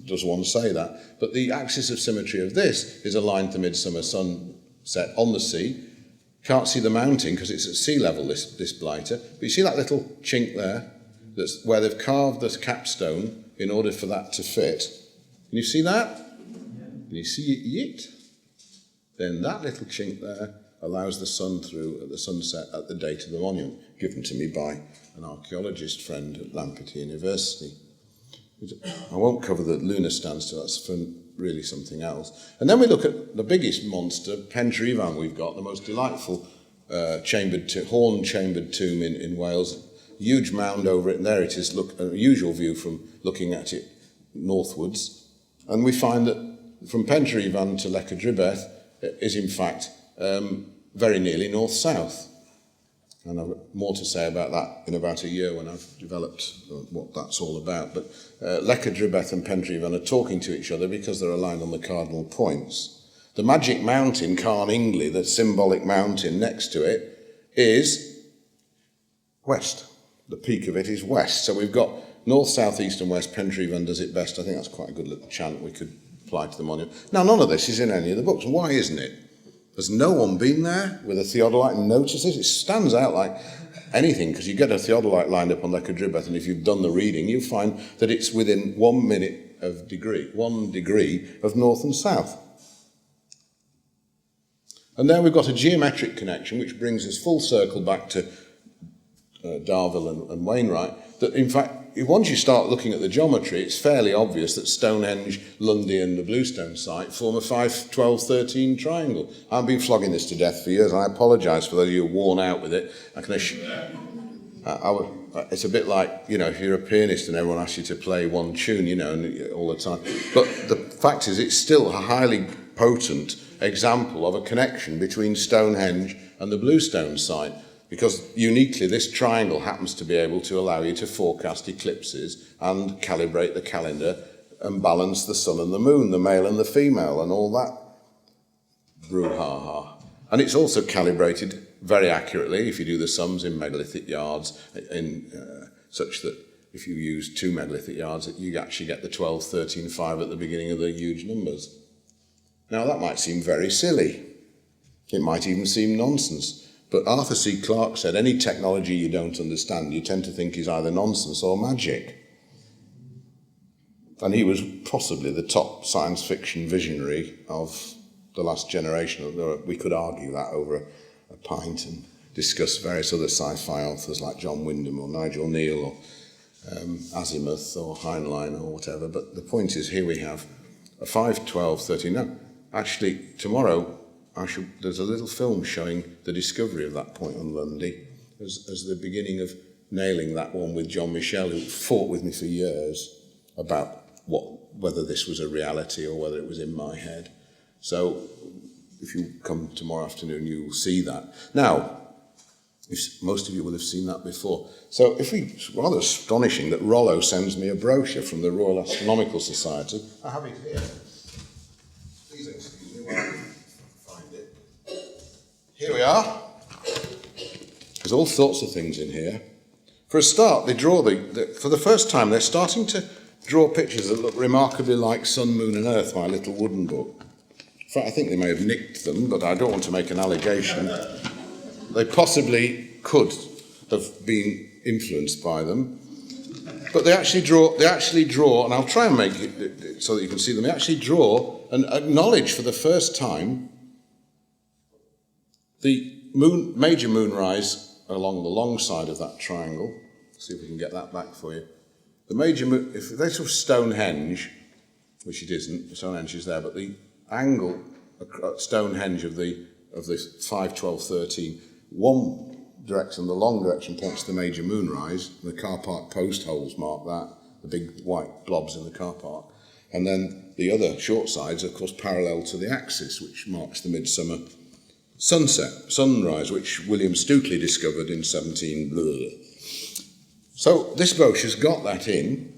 does one say that, but the axis of symmetry of this is aligned to midsummer sunset on the sea. Can't see the mountain because it's at sea level, this blighter, but you see that little chink there, that's where they've carved the capstone in order for that to fit. Can you see that? Can you see it? Then that little chink there, allows the sun through at the sunset at the date of the monument, given to me by an archaeologist friend at Lampeter University. I won't cover the lunar standstill, that's for really something else. And then we look at the biggest monster, Pentrefan we've got, the most delightful horn-chambered tomb in Wales. Huge mound over it, and there it is, look, a usual view from looking at it northwards. And we find that from Pentrefan to Lecadribeth is in fact very nearly north-south. And I've got more to say about that in about a year when I've developed what that's all about. But Lecadribeth and Pentrefan are talking to each other because they're aligned on the cardinal points. The magic mountain, Carningley, the symbolic mountain next to it, is west. The peak of it is west. So we've got north, south, east and west. Pentrefan does it best. I think that's quite a good little chant we could apply to the monument. Now, none of this is in any of the books. Why isn't it? Has no one been there with a theodolite and noticed it? It stands out like anything, because you get a theodolite lined up on Lecadribeth, and if you've done the reading, you'll find that it's within 1 degree of north and south. And there we've got a geometric connection, which brings us full circle back to Darville and Wainwright, that in fact, once you start looking at the geometry, it's fairly obvious that Stonehenge, Lundy and the Bluestone site form a 5, 12, 13 triangle. I've been flogging this to death for years, and I apologise for those of you who are worn out with it. It's a bit like, if you're a pianist and everyone asks you to play one tune, all the time. But the fact is, it's still a highly potent example of a connection between Stonehenge and the Bluestone site, because uniquely this triangle happens to be able to allow you to forecast eclipses and calibrate the calendar and balance the sun and the moon, the male and the female, and all that brouhaha. And it's also calibrated very accurately if you do the sums in megalithic yards, such that if you use 2 megalithic yards, you actually get the 12, 13, 5 at the beginning of the huge numbers. Now that might seem very silly. It might even seem nonsense. But Arthur C. Clarke said, any technology you don't understand, you tend to think is either nonsense or magic. And he was possibly the top science fiction visionary of the last generation. We could argue that over a pint and discuss various other sci-fi authors like John Wyndham or Nigel Neal or Azimuth or Heinlein or whatever. But the point is, here we have a 5, 12, 13. No, actually, tomorrow, there's a little film showing the discovery of that point on Lundy as the beginning of nailing that one with John Michel, who fought with me for years about whether this was a reality or whether it was in my head. So if you come tomorrow afternoon, you will see that. Now, most of you will have seen that before. So it's rather astonishing that Rollo sends me a brochure from the Royal Astronomical Society. I have it here. Please excuse me while I find it. Here we are. There's all sorts of things in here. For a start, they draw for the first time, they're starting to draw pictures that look remarkably like Sun, Moon and Earth, my little wooden book. In fact, I think they may have nicked them, but I don't want to make an allegation. They possibly could have been influenced by them. But they actually draw, and I'll try and make it so that you can see them, they actually draw and acknowledge for the first time the major moonrise along the long side of that triangle. See if we can get that back for you. The major moon, if this was Stonehenge, which it isn't, Stonehenge is there, but the angle at Stonehenge of the 5, 12, 13, one direction, the long direction, points to the major moonrise. The car park post holes mark that, the big white blobs in the car park. And then the other short sides, of course, parallel to the axis, which marks the midsummer sunrise, which William Stukeley discovered in 17... So this brochure's got that in,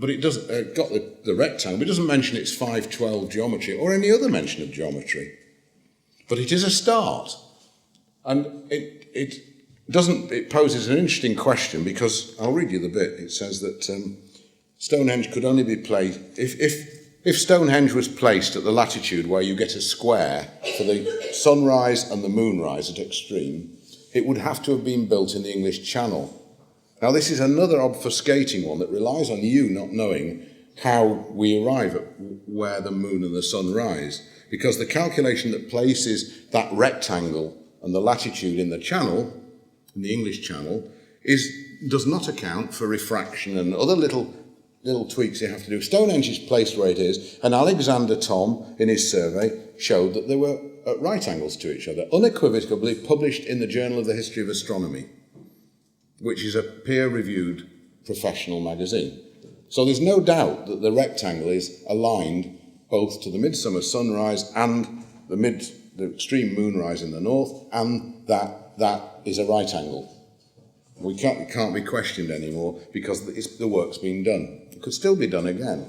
but it doesn't got the rectangle, but it doesn't mention its 512 geometry or any other mention of geometry. But it is a start. And it poses an interesting question, because I'll read you the bit. It says that Stonehenge could only be placed if Stonehenge was placed at the latitude where you get a square for the sunrise and the moonrise at extreme, it would have to have been built in the English Channel. Now, this is another obfuscating one that relies on you not knowing how we arrive at where the moon and the sun rise. Because the calculation that places that rectangle and the latitude in the channel, in the English channel, does not account for refraction and other little tweaks you have to do. Stonehenge is placed where it is, and Alexander Thom, in his survey, showed that they were at right angles to each other, unequivocally published in the Journal of the History of Astronomy, which is a peer-reviewed professional magazine. So there's no doubt that the rectangle is aligned both to the midsummer sunrise and the extreme moonrise in the north, and that is a right angle. It can't be questioned anymore because the work's been done. It could still be done again.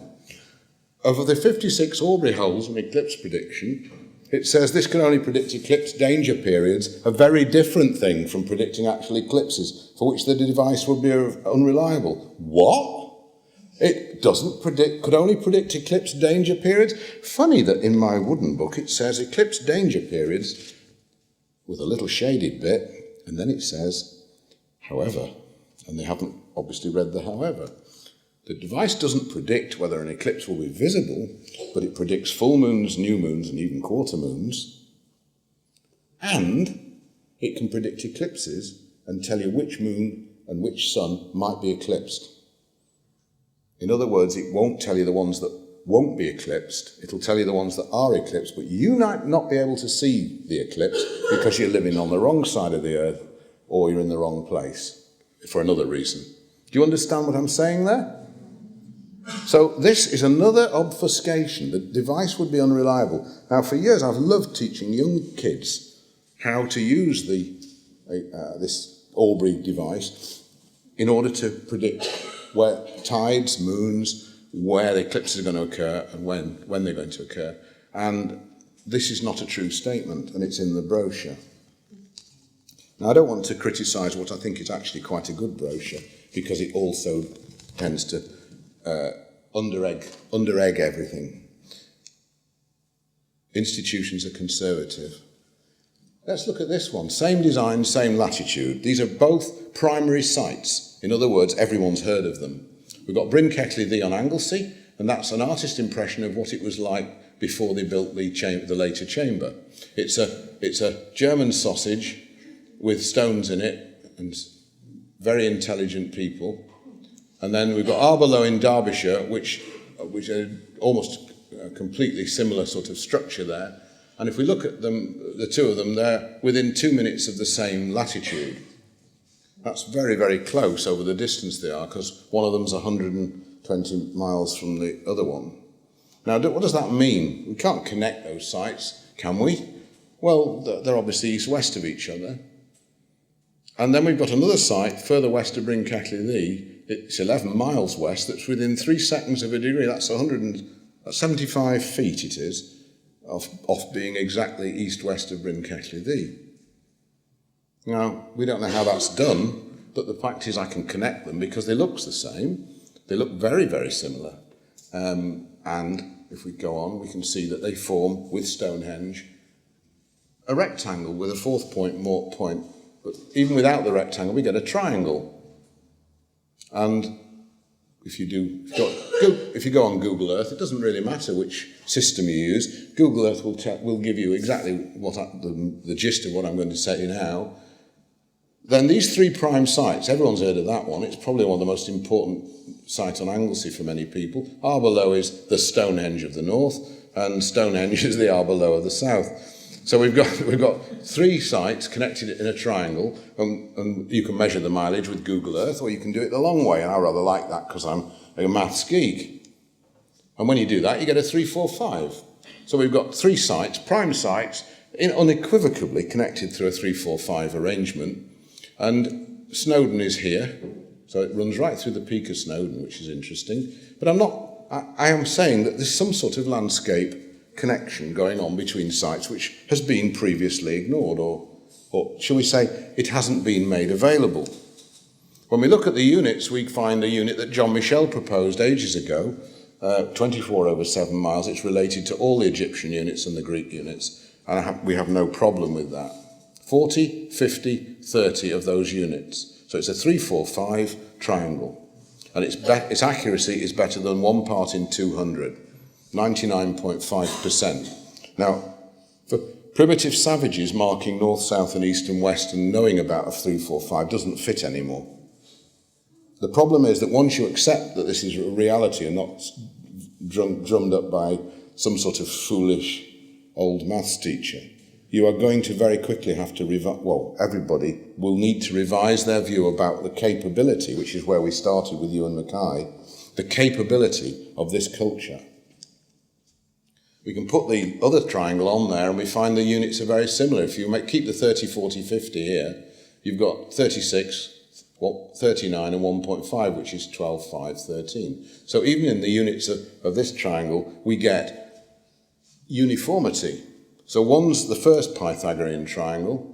Of the 56 Aubrey holes in eclipse prediction, it says this can only predict eclipse danger periods, a very different thing from predicting actual eclipses, for which the device would be unreliable. What? It could only predict eclipse danger periods? Funny that in my wooden book it says eclipse danger periods with a little shaded bit, and then it says, however, and they haven't obviously read the however. The device doesn't predict whether an eclipse will be visible, but it predicts full moons, new moons, and even quarter moons. And it can predict eclipses and tell you which moon and which sun might be eclipsed. In other words, it won't tell you the ones that won't be eclipsed. It'll tell you the ones that are eclipsed, but you might not be able to see the eclipse because you're living on the wrong side of the earth or you're in the wrong place for another reason. Do you understand what I'm saying there? So this is another obfuscation. The device would be unreliable. Now, for years, I've loved teaching young kids how to use this Aubrey device in order to predict where tides, moons, where the eclipses are going to occur and when they're going to occur. And this is not a true statement, and it's in the brochure. Now, I don't want to criticise what I think is actually quite a good brochure, because it also tends to under-egg everything. Institutions are conservative. Let's look at this one. Same design, same latitude. These are both primary sites. In other words, everyone's heard of them. We've got Brin Kley on Anglesey, and that's an artist impression of what it was like before they built the later chamber. It's a German sausage with stones in it and very intelligent people. And then we've got Arborough in Derbyshire, which are almost a completely similar sort of structure there. And if we look at them, the two of them, they're within 2 minutes of the same latitude. That's very, very close over the distance they are, because one of them's 120 miles from the other one. Now, what does that mean? We can't connect those sites, can we? Well, they're obviously east-west of each other. And then we've got another site further west of Brin Kley. It's 11 miles west, that's within 3 seconds of a degree. That's 175 feet it is, off being exactly east-west of Brin Kley. Now, we don't know how that's done, but the fact is I can connect them because they look the same. They look very, very similar. And if we go on, we can see that they form, with Stonehenge, a rectangle with a fourth point, but even without the rectangle, we get a triangle. And if you go on Google Earth, it doesn't really matter which system you use. Google Earth will give you exactly the gist of what I'm going to say now. Then these 3 prime sites, everyone's heard of that one. It's probably one of the most important sites on Anglesey for many people. Arborough is the Stonehenge of the north, and Stonehenge is the Arborough of the south. So we've got 3 sites connected in a triangle, and you can measure the mileage with Google Earth, or you can do it the long way, and I rather like that because I'm a maths geek. And when you do that, you get a 3-4-5. So we've got 3 sites, prime sites, unequivocally connected through a 3-4-5 arrangement. And Snowdon is here, so it runs right through the peak of Snowdon, which is interesting. But I am saying that there's some sort of landscape connection going on between sites which has been previously ignored, or shall we say, it hasn't been made available. When we look at the units, we find a unit that John Michel proposed ages ago, 24 over 7 miles. It's related to all the Egyptian units and the Greek units, and we have no problem with that. 40, 50, 30 of those units. So it's a 3-4-5 triangle. and its accuracy is better than 1 part in 200, 99.5%. Now, for primitive savages marking north, south and east and west and knowing about a 345 doesn't fit anymore. The problem is that once you accept that this is a reality and not drummed up by some sort of foolish old maths teacher, you are going to very quickly have to everybody will need to revise their view about the capability, which is where we started with you and Mackay, the capability of this culture. We can put the other triangle on there and we find the units are very similar. If you keep the 30, 40, 50 here, you've got 36, 39 and 1.5, which is 12, 5, 13. So even in the units of this triangle, we get uniformity. So one's the first Pythagorean triangle,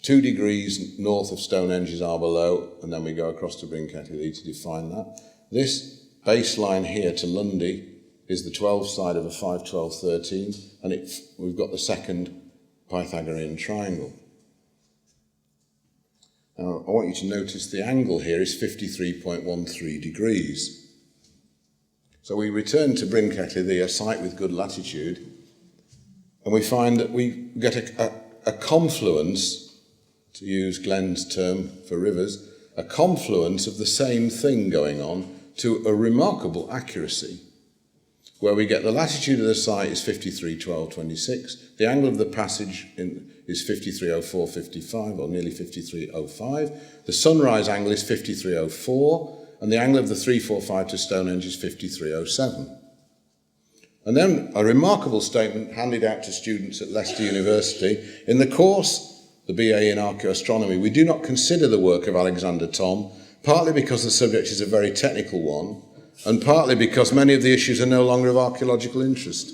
2 degrees north of Stonehenge is our below, and then we go across to Brin Kley to define that. This baseline here to Lundy is the 12 side of a 5, 12, 13, and we've got the second Pythagorean triangle. Now, I want you to notice the angle here is 53.13 degrees. So we return to Brin Kley, a site with good latitude, and we find that we get a confluence, to use Glenn's term for rivers, a confluence of the same thing going on to a remarkable accuracy, where we get the latitude of the site is 53.12.26, the angle of the passage is 53.04.55, or nearly 53.05, the sunrise angle is 53.04, and the angle of the 345 to Stonehenge is 53.07. And then a remarkable statement handed out to students at Leicester University. In the course, the BA in Archaeoastronomy, we do not consider the work of Alexander Thom, partly because the subject is a very technical one, and partly because many of the issues are no longer of archaeological interest.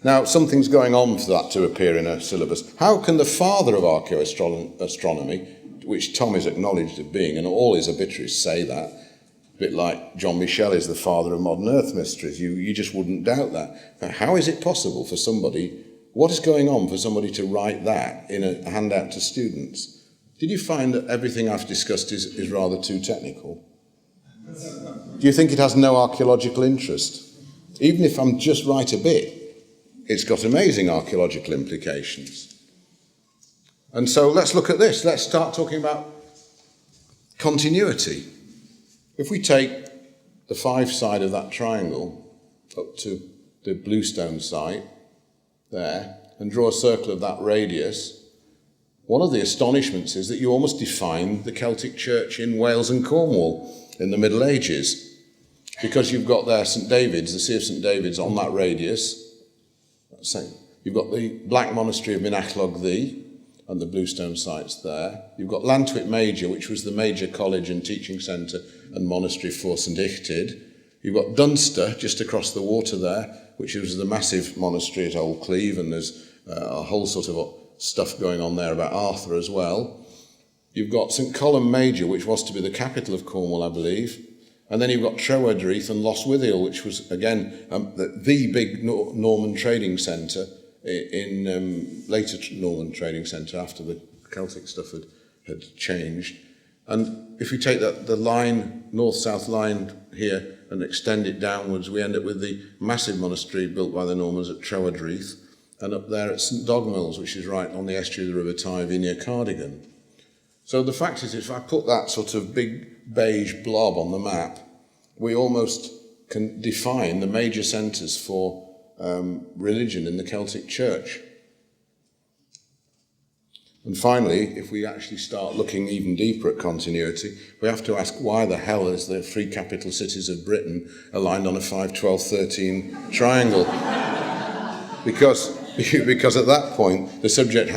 Now, something's going on for that to appear in a syllabus. How can the father of archaeoastronomy, which Thom is acknowledged of being, and all his obituaries say that, a bit like John Michel is the father of modern earth mysteries, you just wouldn't doubt that. But how is it possible for somebody, what is going on for somebody to write that in a handout to students? Did you find that everything I've discussed is rather too technical? Do you think it has no archaeological interest? Even if I'm just right a bit, it's got amazing archaeological implications. And so let's look at this. Let's start talking about continuity. If we take the 5 side of that triangle up to the Bluestone site there and draw a circle of that radius, one of the astonishments is that you almost define the Celtic church in Wales and Cornwall in the Middle Ages, because you've got there St David's, the See of St David's on that radius. You've got the Black Monastery of Minachlog Ddu and the Bluestone sites there. You've got Llantwit Major, which was the major college and teaching centre and monastery for St Ichtyd. You've got Dunster, just across the water there, which was the massive monastery at Old Cleve, and there's a whole sort of stuff going on there about Arthur as well. You've got St Column Major, which was to be the capital of Cornwall, I believe. And then you've got Trewardreath and Lostwithiel, which was, again, the big Norman trading centre in later Norman trading centre after the Celtic stuff had changed. And if we take the line, north-south line here, and extend it downwards, we end up with the massive monastery built by the Normans at Trewardreath, and up there at St Dogmills, which is right on the estuary of the River Tyne near Cardigan. So the fact is, if I put that sort of big beige blob on the map, we almost can define the major centres for religion in the Celtic Church. And finally, if we actually start looking even deeper at continuity, we have to ask why the hell is the 3 capital cities of Britain aligned on a 5, 12, 13 triangle? Because at that point, the subject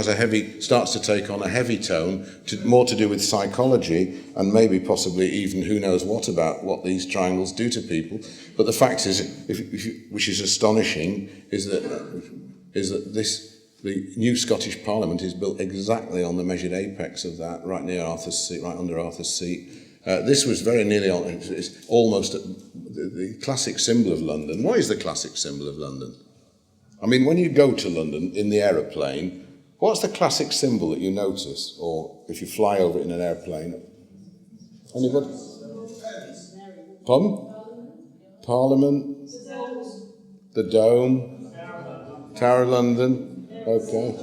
starts to take on a heavy tone, more to do with psychology, and maybe possibly even who knows what about what these triangles do to people. But the fact is, which is astonishing, is that the new Scottish Parliament is built exactly on the measured apex of that, right near Arthur's Seat, right under Arthur's Seat. This was very nearly on, it's almost the classic symbol of London. What is the classic symbol of London? I mean, when you go to London in the aeroplane, what's the classic symbol that you notice? Or if you fly over it in an airplane, Anybody? Pardon? Parliament? The Dome? Tower of London? Okay.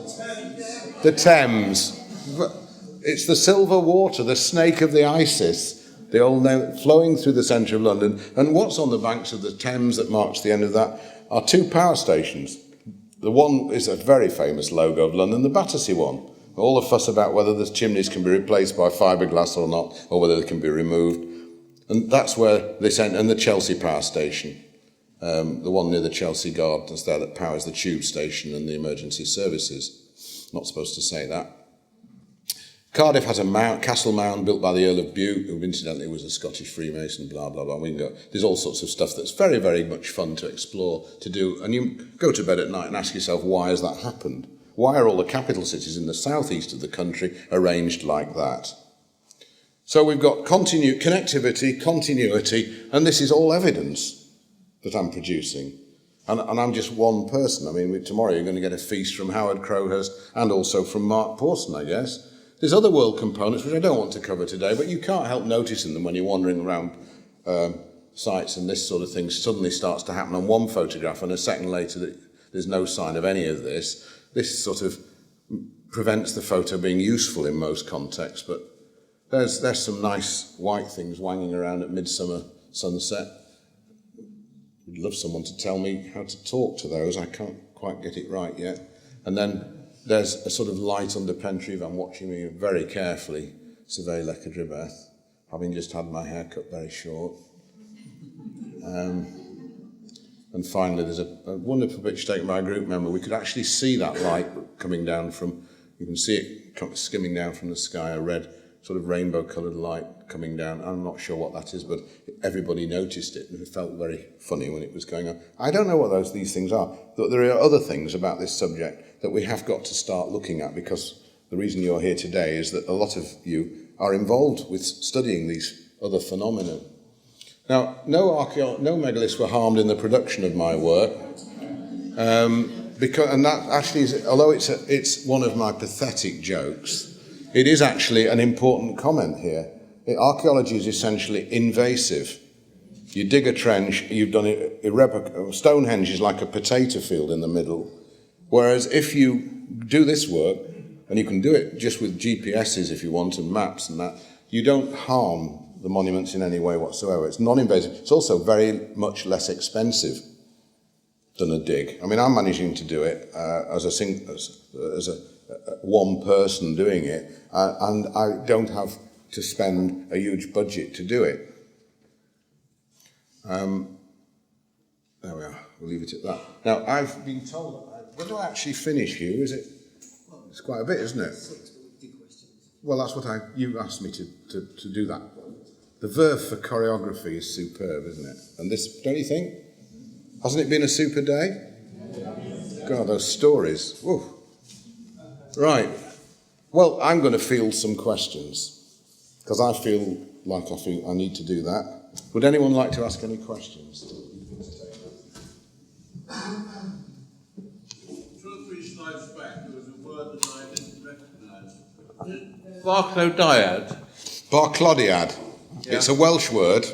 The Thames. It's the silver water, the snake of the Isis, the old name, flowing through the centre of London. And what's on the banks of the Thames that marks the end of that are two power stations. The one is a very famous logo of London, the Battersea one. All the fuss about whether the chimneys can be replaced by fiberglass or not, or whether they can be removed. And that's where this end, and the Chelsea power station, the one near the Chelsea Gardens there that powers the tube station and the emergency services. Not supposed to say that. Cardiff has a castle mound built by the Earl of Bute, who incidentally was a Scottish Freemason, blah, blah, blah. There's all sorts of stuff that's very, very much fun to explore, to do. And you go to bed at night and ask yourself, why has that happened? Why are all the capital cities in the southeast of the country arranged like that? So we've got connectivity, continuity, and this is all evidence that I'm producing. And I'm just one person. I mean, tomorrow you're going to get a feast from Howard Crowhurst and also from Mark Pawson, I guess. There's other world components which I don't want to cover today, but you can't help noticing them when you're wandering around sites and this sort of thing suddenly starts to happen on one photograph and a second later there's no sign of any of this. This sort of prevents the photo being useful in most contexts, but there's some nice white things wanging around at midsummer sunset. I'd love someone to tell me how to talk to those. I can't quite get it right yet. And then there's a sort of light under Pentreve. I'm watching me very carefully survey Lecha Dribeth, having just had my hair cut very short. And finally, there's a wonderful picture taken by a group member. We could actually see that light coming down from, you can see it skimming down from the sky, a red sort of rainbow-coloured light coming down. I'm not sure what that is, but everybody noticed it, and it felt very funny when it was going on. I don't know what these things are, but there are other things about this subject that we have got to start looking at, because the reason you're here today is that a lot of you are involved with studying these other phenomena. Now, no megaliths were harmed in the production of my work, and that actually is, although it's one of my pathetic jokes, it is actually an important comment here. Archaeology is essentially invasive. You dig a trench, you've done it irreparable. Stonehenge is like a potato field in the middle, whereas if you do this work, and you can do it just with GPSs if you want and maps and that, you don't harm the monuments in any way whatsoever. It's non-invasive. It's also very much less expensive than a dig. I mean, I'm managing to do it as a one person doing it, and I don't have to spend a huge budget to do it. There we are. We'll leave it at that. Now, I've been told, when do I actually finish, Hugh? It's quite a bit, isn't it? 6, but we do questions. Well, that's what you asked me to do that. The verve for choreography is superb, isn't it? And this, don't you think? Hasn't it been a super day? God, those stories. Woo. Right. Well, I'm going to field some questions, because I feel like I need to do that. Would anyone like to ask any questions? 2 or 3 slides back, there was a word that I didn't recognise. Barclodiad. Barclodiad. Yeah. It's a Welsh word.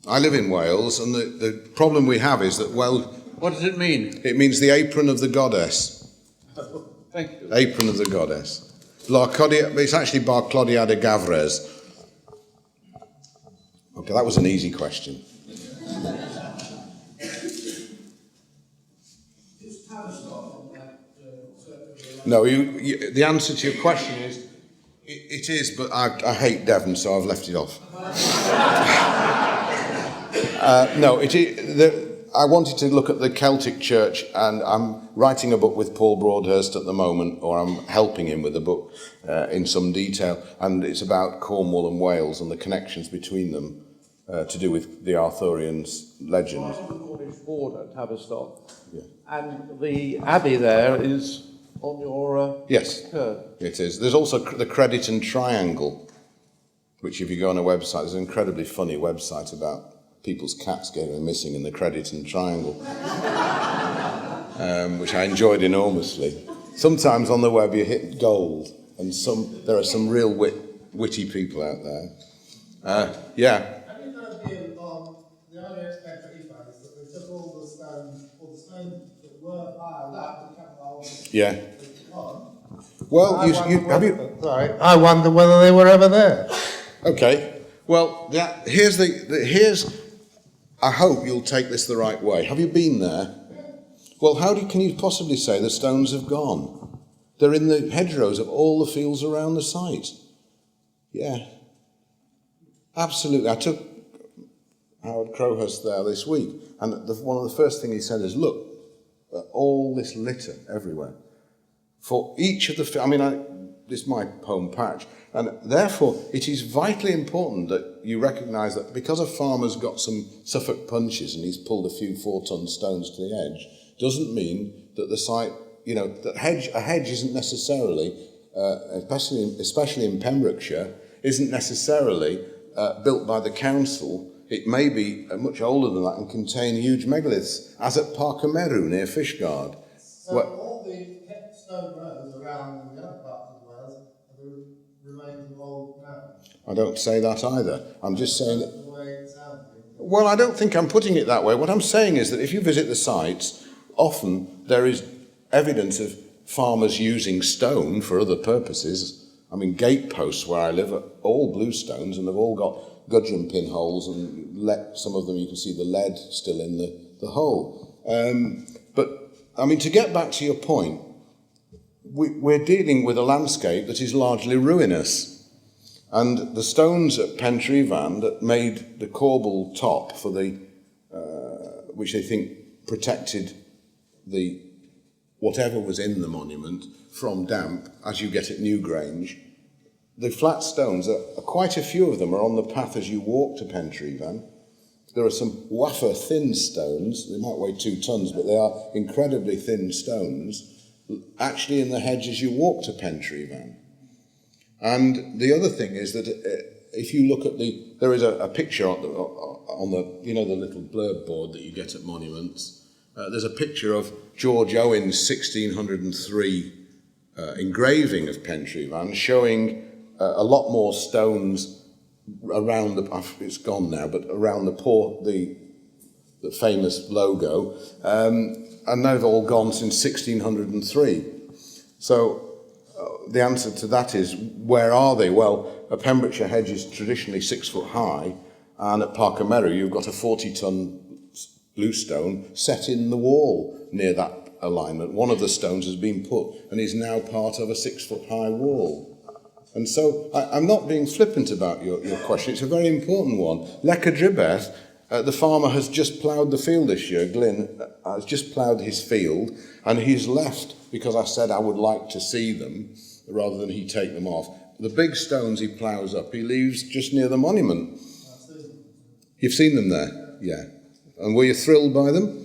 I live in Wales, and the problem we have is that What does it mean? it means the apron of the goddess. Thank you. Apron of the goddess. It's actually Barclodiad Gavres. Okay, that was an easy question. No, the answer to your question is, it is, but I hate Devon, so I've left it off. No, I wanted to look at the Celtic church, and I'm writing a book with Paul Broadhurst at the moment, or I'm helping him with a book in some detail, and it's about Cornwall and Wales and the connections between them to do with the Arthurian legend. On the Cornish border, Tavistock, Yeah. and the abbey there is on your Yes, curve. it is. There's also the Crediton Triangle, which if you go on a website, there's an incredibly funny website about people's cats going missing in the Crediton Triangle, which I enjoyed enormously. Sometimes on the web you hit gold, and there are some real witty people out there. Yeah. Have you got a view on the only expectation is that they took all the stones that were piled up and kept all Yeah. on? Well, I wonder whether they were ever there. Okay. Well, here's I hope you'll take this the right way. Have you been there? Well, can you possibly say the stones have gone? They're in the hedgerows of all the fields around the site. Yeah. Absolutely. I took Howard Crowhurst there this week, and one of the first things he said is, look, at all this litter everywhere. For each of the, this is my home patch, and therefore it is vitally important that you recognise that because a farmer's got some Suffolk punches and he's pulled a few 4-ton stones to the edge, doesn't mean that the site, that a hedge isn't necessarily, especially in Pembrokeshire, isn't necessarily built by the council. It may be much older than that and contain huge megaliths, as at Parkameru near Fishguard. So all the stone rows around in the other parts of Wales are the remains of old man. I don't say that either. I'm just saying that. That's the way it sounds. Well, I don't think I'm putting it that way. What I'm saying is that if you visit the sites, often there is evidence of farmers using stone for other purposes. Gateposts where I live are all bluestones, and they've all got gudgeon pinholes, and some of them you can see the lead still in the hole. To get back to your point, we're dealing with a landscape that is largely ruinous. And the stones at Pentree Van that made the corbel top for which they think protected whatever was in the monument from damp, as you get at Newgrange, the flat stones, quite a few of them are on the path as you walk to Pentree Van. There are some wafer thin stones, they might weigh 2 tons, but they are incredibly thin stones, actually in the hedge as you walk to Pentree Van. And the other thing is that if you look at there is a picture on the little blurb board that you get at monuments. There's a picture of George Owen's 1603 engraving of Pentree Van, showing a lot more stones around it's gone now, but around the famous logo, and they've all gone since 1603. So the answer to that is, where are they? Well, a Pembrokeshire hedge is traditionally 6 foot high, and at Parkameru you've got a 40-ton bluestone set in the wall near that alignment. One of the stones has been put and is now part of a 6 foot high wall. And so I'm not being flippant about your question. It's a very important one. Lecha Dribeth, the farmer has just ploughed the field this year. Glyn has just ploughed his field, and he's left, because I said I would like to see them rather than he take them off. The big stones he ploughs up, he leaves just near the monument. You've seen them there? Yeah. And were you thrilled by them?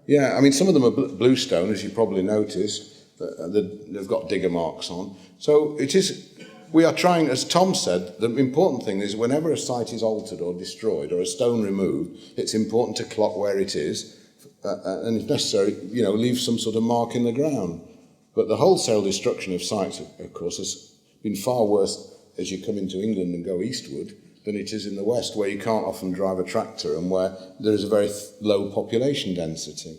Yeah, some of them are bluestone, as you probably noticed. They've got digger marks on. So we are trying, as Tom said, the important thing is whenever a site is altered or destroyed or a stone removed, it's important to clock where it is, and if necessary, leave some sort of mark in the ground. But the wholesale destruction of sites, of course, has been far worse as you come into England and go eastward than it is in the west, where you can't often drive a tractor and where there is a very low population density.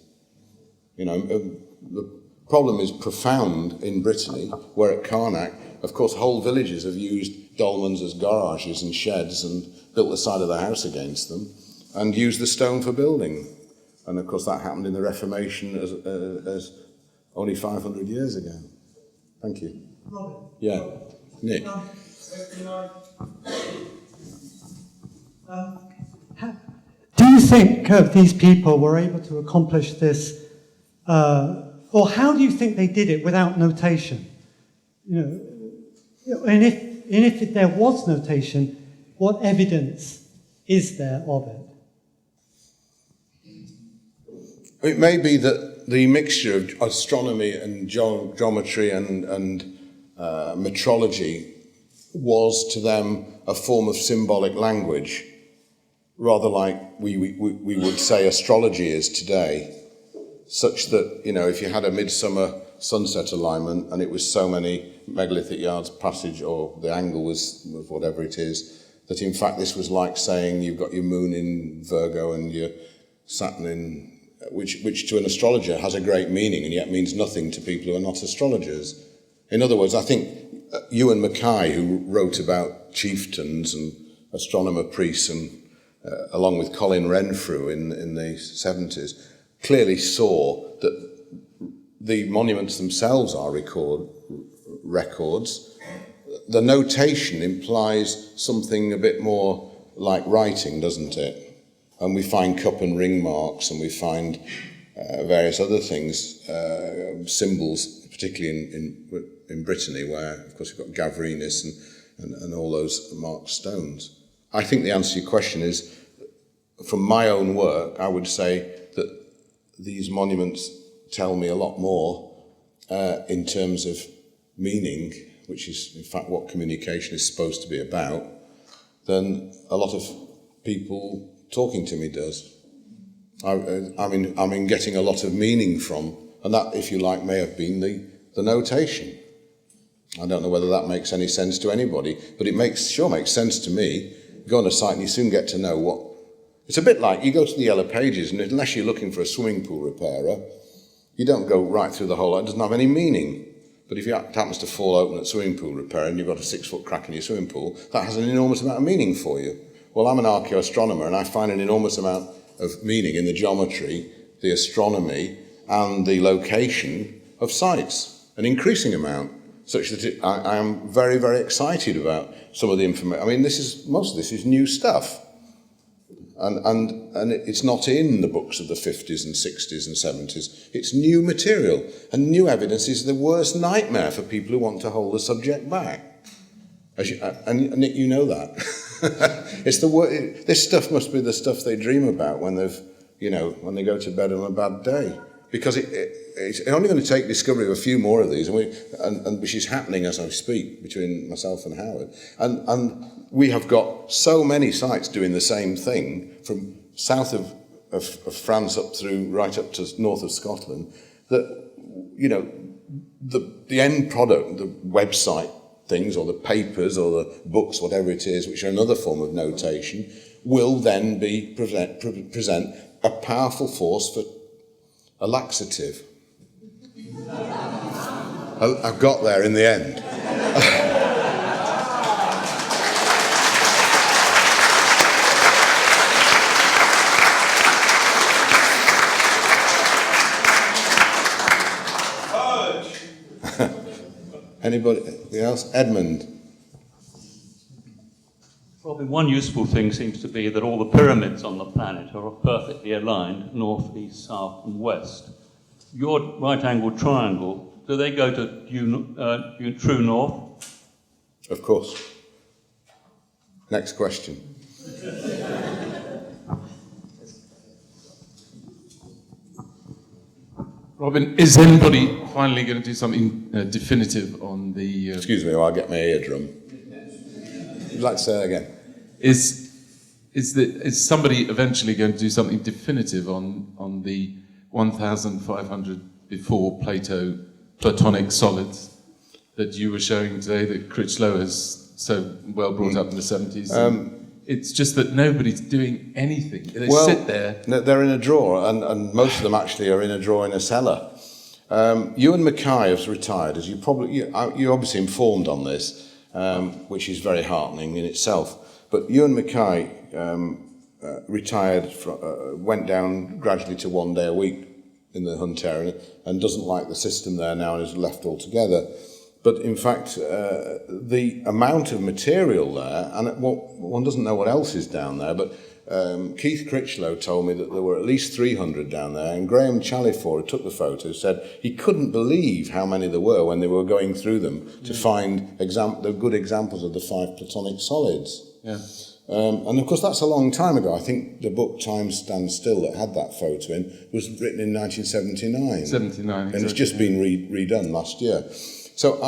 The problem is profound in Brittany, where at Carnac, of course, whole villages have used dolmens as garages and sheds and built the side of the house against them and used the stone for building. And of course, that happened in the Reformation as only 500 years ago. Thank you. Robin. Yeah. Nick. Do you think these people were able to accomplish this, or how do you think they did it without notation? And if there was notation, what evidence is there of it? It may be that the mixture of astronomy and geometry and metrology was to them a form of symbolic language, rather like we would say astrology is today, such that, if you had a midsummer sunset alignment, and it was so many megalithic yards passage, or the angle was whatever it is, that in fact this was like saying you've got your moon in Virgo and your Saturn in, which to an astrologer has a great meaning and yet means nothing to people who are not astrologers. In other words, I think Ewan Mackay, who wrote about chieftains and astronomer priests, and along with Colin Renfrew in the 70s, clearly saw that the monuments themselves are records. The notation implies something a bit more like writing, doesn't it? And we find cup and ring marks, and we find various other things, symbols, particularly in Brittany, where, of course, we've got Gavrinis and all those marked stones. I think the answer to your question is, from my own work, I would say that these monuments tell me a lot more in terms of meaning, which is, in fact, what communication is supposed to be about, than a lot of people talking to me does. I mean, getting a lot of meaning from, and that, if you like, may have been the notation. I don't know whether that makes any sense to anybody, but it sure makes sense to me. You go on a site and you soon get to know what. It's a bit like you go to the Yellow Pages, and unless you're looking for a swimming pool repairer, you don't go right through the whole lot. It doesn't have any meaning. But if it happens to fall open at swimming pool repair and you've got a 6-foot crack in your swimming pool, that has an enormous amount of meaning for you. Well, I'm an archaeoastronomer, and I find an enormous amount of meaning in the geometry, the astronomy, and the location of sites, an increasing amount, such that I am very, very excited about some of the information. I mean, most of this is new stuff. And it's not in the books of the 50s and 60s and 70s. It's new material. And new evidence is the worst nightmare for people who want to hold the subject back. And Nick, you know that. This stuff must be the stuff they dream about when they go to bed on a bad day. Because it's only going to take discovery of a few more of these, and which is happening as I speak between myself and Howard. And we have got so many sites doing the same thing, from south of France right up to north of Scotland, that, the end product, the website things, or the papers, or the books, whatever it is, which are another form of notation, will then present a powerful force for a laxative. I've got there in the end. Anybody else? Edmund? Probably one useful thing seems to be that all the pyramids on the planet are perfectly aligned, north, east, south, and west. Your right-angled triangle, do they go to true north? Of course. Next question. Robin, is anybody finally going to do something definitive on the... Excuse me, while I get my eardrum. You'd like to say that again? Is somebody eventually going to do something definitive on the 1,500 before Plato Platonic solids that you were showing today, that Critchlow has so well brought up in the 70s? It's just that nobody's doing anything. They sit there. They're in a drawer, and most of them actually are in a drawer in a cellar. Ewan Mackay has retired, as you're obviously informed on this, which is very heartening in itself. But Ewan Mackay retired, went down gradually to 1 day a week in the Hunt area, and doesn't like the system there now and has left altogether. But in fact, the amount of material there, and one doesn't know what else is down there, but Keith Critchlow told me that there were at least 300 down there, and Graham Chalifor, who took the photos, said he couldn't believe how many there were when they were going through them to find the good examples of the 5 Platonic solids. Yeah. And of course, that's a long time ago. I think the book Time Stands Still, that had that photo in, was written in 1979. 79, and it's just been redone last year. So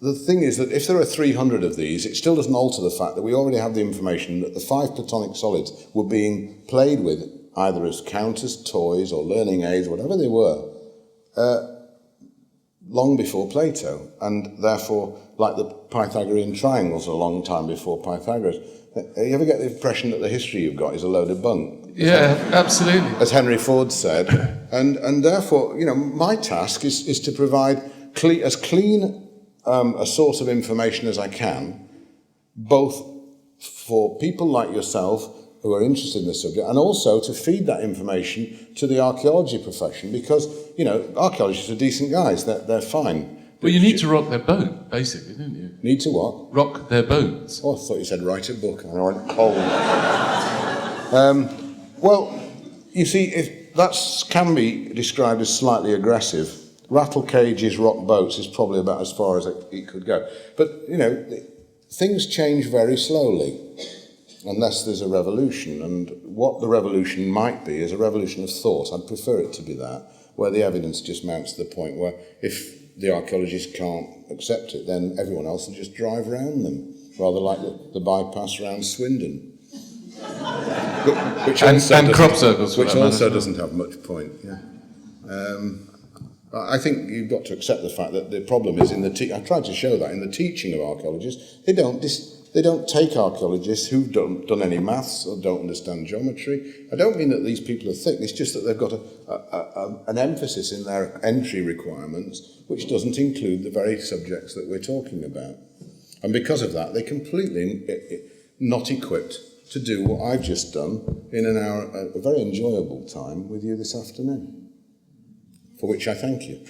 the thing is that if there are 300 of these, it still doesn't alter the fact that we already have the information that the 5 Platonic solids were being played with either as counters, toys, or learning aids, whatever they were, long before Plato, and therefore, like the Pythagorean triangles, a long time before Pythagoras. You ever get the impression that the history you've got is a load of bunk? Yeah, absolutely. As Henry Ford said, and therefore, you know, my task is to provide as clean a source of information as I can, both for people like yourself who are interested in the subject, and also to feed that information to the archaeology profession, because, you know, archaeologists are decent guys, they're fine. Well, you need to rock their boat, basically, don't you? Need to what? Rock their boats. Oh, I thought you said write a book. And I went, oh. Well, you see, if that can be described as slightly aggressive. Rattle cages, rock boats is probably about as far as it could go. But, you know, things change very slowly, unless there's a revolution. And what the revolution might be is a revolution of thought. I'd prefer it to be that, where the evidence just mounts to the point where if the archaeologists can't accept it, then everyone else will just drive around them, rather like the bypass around Swindon. Which and crop circles. Which also doesn't have much point. Yeah. I think you've got to accept the fact that the problem is in the I tried to show that in the teaching of archaeologists, they don't take archaeologists who've done any maths or don't understand geometry. I don't mean that these people are thick, it's just that they've got an emphasis in their entry requirements which doesn't include the very subjects that we're talking about. And because of that, they're completely not equipped to do what I've just done in an hour, a very enjoyable time with you this afternoon, for which I thank you.